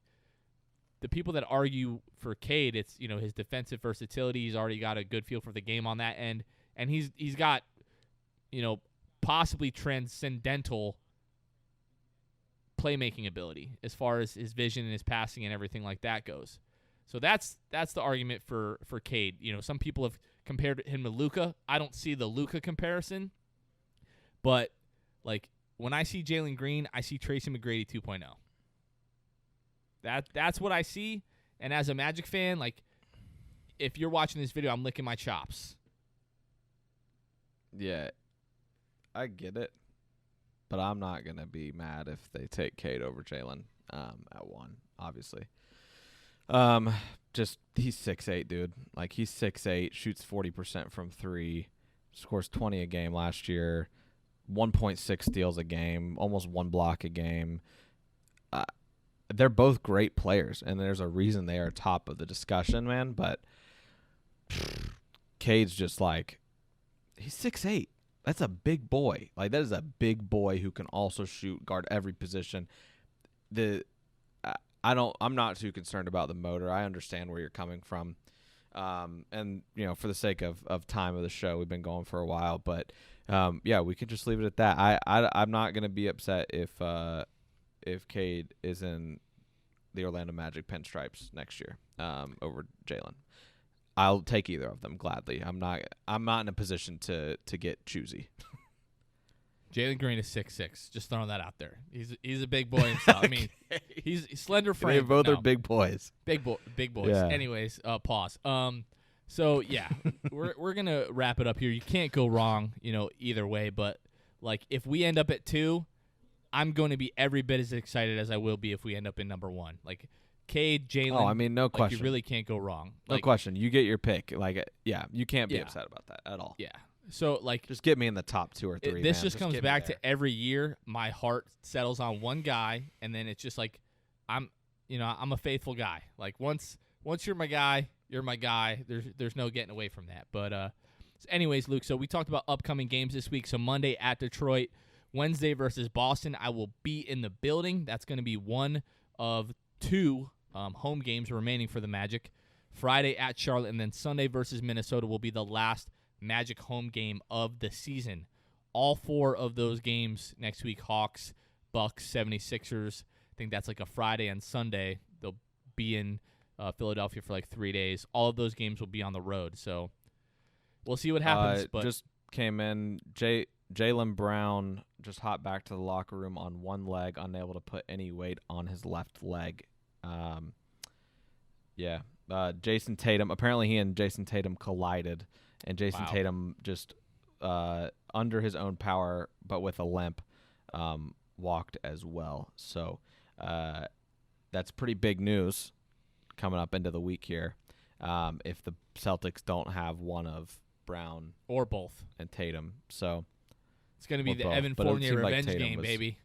[SPEAKER 1] The people that argue for Cade, it's his defensive versatility. He's already got a good feel for the game on that end, and he's got possibly transcendental playmaking ability as far as his vision and his passing and everything like that goes. So that's the argument for Cade. Some people have compared him to Luka. I don't see the Luka comparison, but like when I see Jalen Green, I see Tracy McGrady 2.0. That's what I see. And as a Magic fan, like if you're watching this video, I'm licking my chops.
[SPEAKER 2] Yeah, I get it, but I'm not gonna be mad if they take Cade over Jalen at 1. Obviously, just he's 6'8", dude. Like he's 6'8", shoots 40% from 3, scores 20 a game last year, 1.6 steals a game, almost 1 block a game. They're both great players, and there's a reason they are top of the discussion, man. But Cade's just like, he's 6'8". that's a big boy. Like, that is a big boy who can also shoot, guard every position. I'm not too concerned about the motor. I understand where you're coming from. And for the sake of time of the show, we've been going for a while, but we could just leave it at that. I'm not going to be upset if Cade is in the Orlando Magic pinstripes next year over Jalen. I'll take either of them gladly. I'm not in a position to get choosy.
[SPEAKER 1] Jalen Green is 6'6". Just throwing that out there. He's a big boy himself. I mean, he's slender frame.
[SPEAKER 2] They both are big boys.
[SPEAKER 1] Big boys.
[SPEAKER 2] Yeah.
[SPEAKER 1] Anyways, pause. So yeah, we're gonna wrap it up here. You can't go wrong, either way. But like, if we end up at 2, I'm going to be every bit as excited as I will be if we end up in number 1. Like, Cade, Jalen.
[SPEAKER 2] Oh, I mean, no question.
[SPEAKER 1] You really can't go wrong.
[SPEAKER 2] No question. You get your pick. Like, you can't be upset about that at all.
[SPEAKER 1] Yeah. So, like,
[SPEAKER 2] just get me in the top 2 or 3.
[SPEAKER 1] This just comes back to every year. My heart settles on one guy, and then it's just like, I'm a faithful guy. Like, once you're my guy, you're my guy. There's no getting away from that. But, anyways, Luke. So we talked about upcoming games this week. So Monday at Detroit, Wednesday versus Boston. I will be in the building. That's going to be one of 2 home games remaining for the Magic. Friday at Charlotte, and then Sunday versus Minnesota will be the last Magic home game of the season. All 4 of those games next week, Hawks, Bucks, 76ers. I think that's like a Friday and Sunday. They'll be in Philadelphia for like 3 days. All of those games will be on the road. So we'll see what happens. But
[SPEAKER 2] just came in. Jaylen Brown just hopped back to the locker room on one leg, unable to put any weight on his left leg. Jason Tatum. Apparently he and Jason Tatum collided. And Jason Tatum just under his own power, but with a limp, walked as well. So that's pretty big news coming up into the week here. If the Celtics don't have one of Brown
[SPEAKER 1] or both
[SPEAKER 2] and Tatum, so
[SPEAKER 1] it's going to be the both. Evan Fournier revenge game, baby.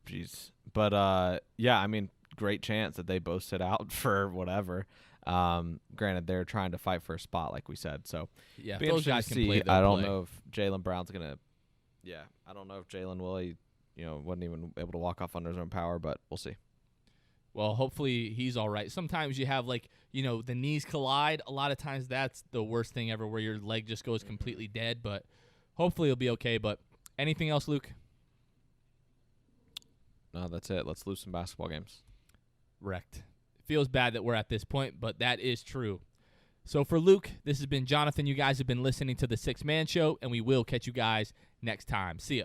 [SPEAKER 2] Jeez, but I mean, great chance that they both sit out for whatever. Granted, they're trying to fight for a spot, like we said. So
[SPEAKER 1] yeah, if those guys can play.
[SPEAKER 2] I don't know if Jaylen Brown's gonna. Yeah, I don't know if Jalen will. He, wasn't even able to walk off under his own power, but we'll see.
[SPEAKER 1] Well, hopefully he's all right. Sometimes you have the knees collide. A lot of times that's the worst thing ever, where your leg just goes completely dead. But hopefully he'll be okay. But anything else, Luke?
[SPEAKER 2] No, that's it. Let's lose some basketball games.
[SPEAKER 1] Wrecked. Feels bad that we're at this point, but that is true. So for Luke, this has been Jonathan. You guys have been listening to the Six Man Show, and we will catch you guys next time. See ya.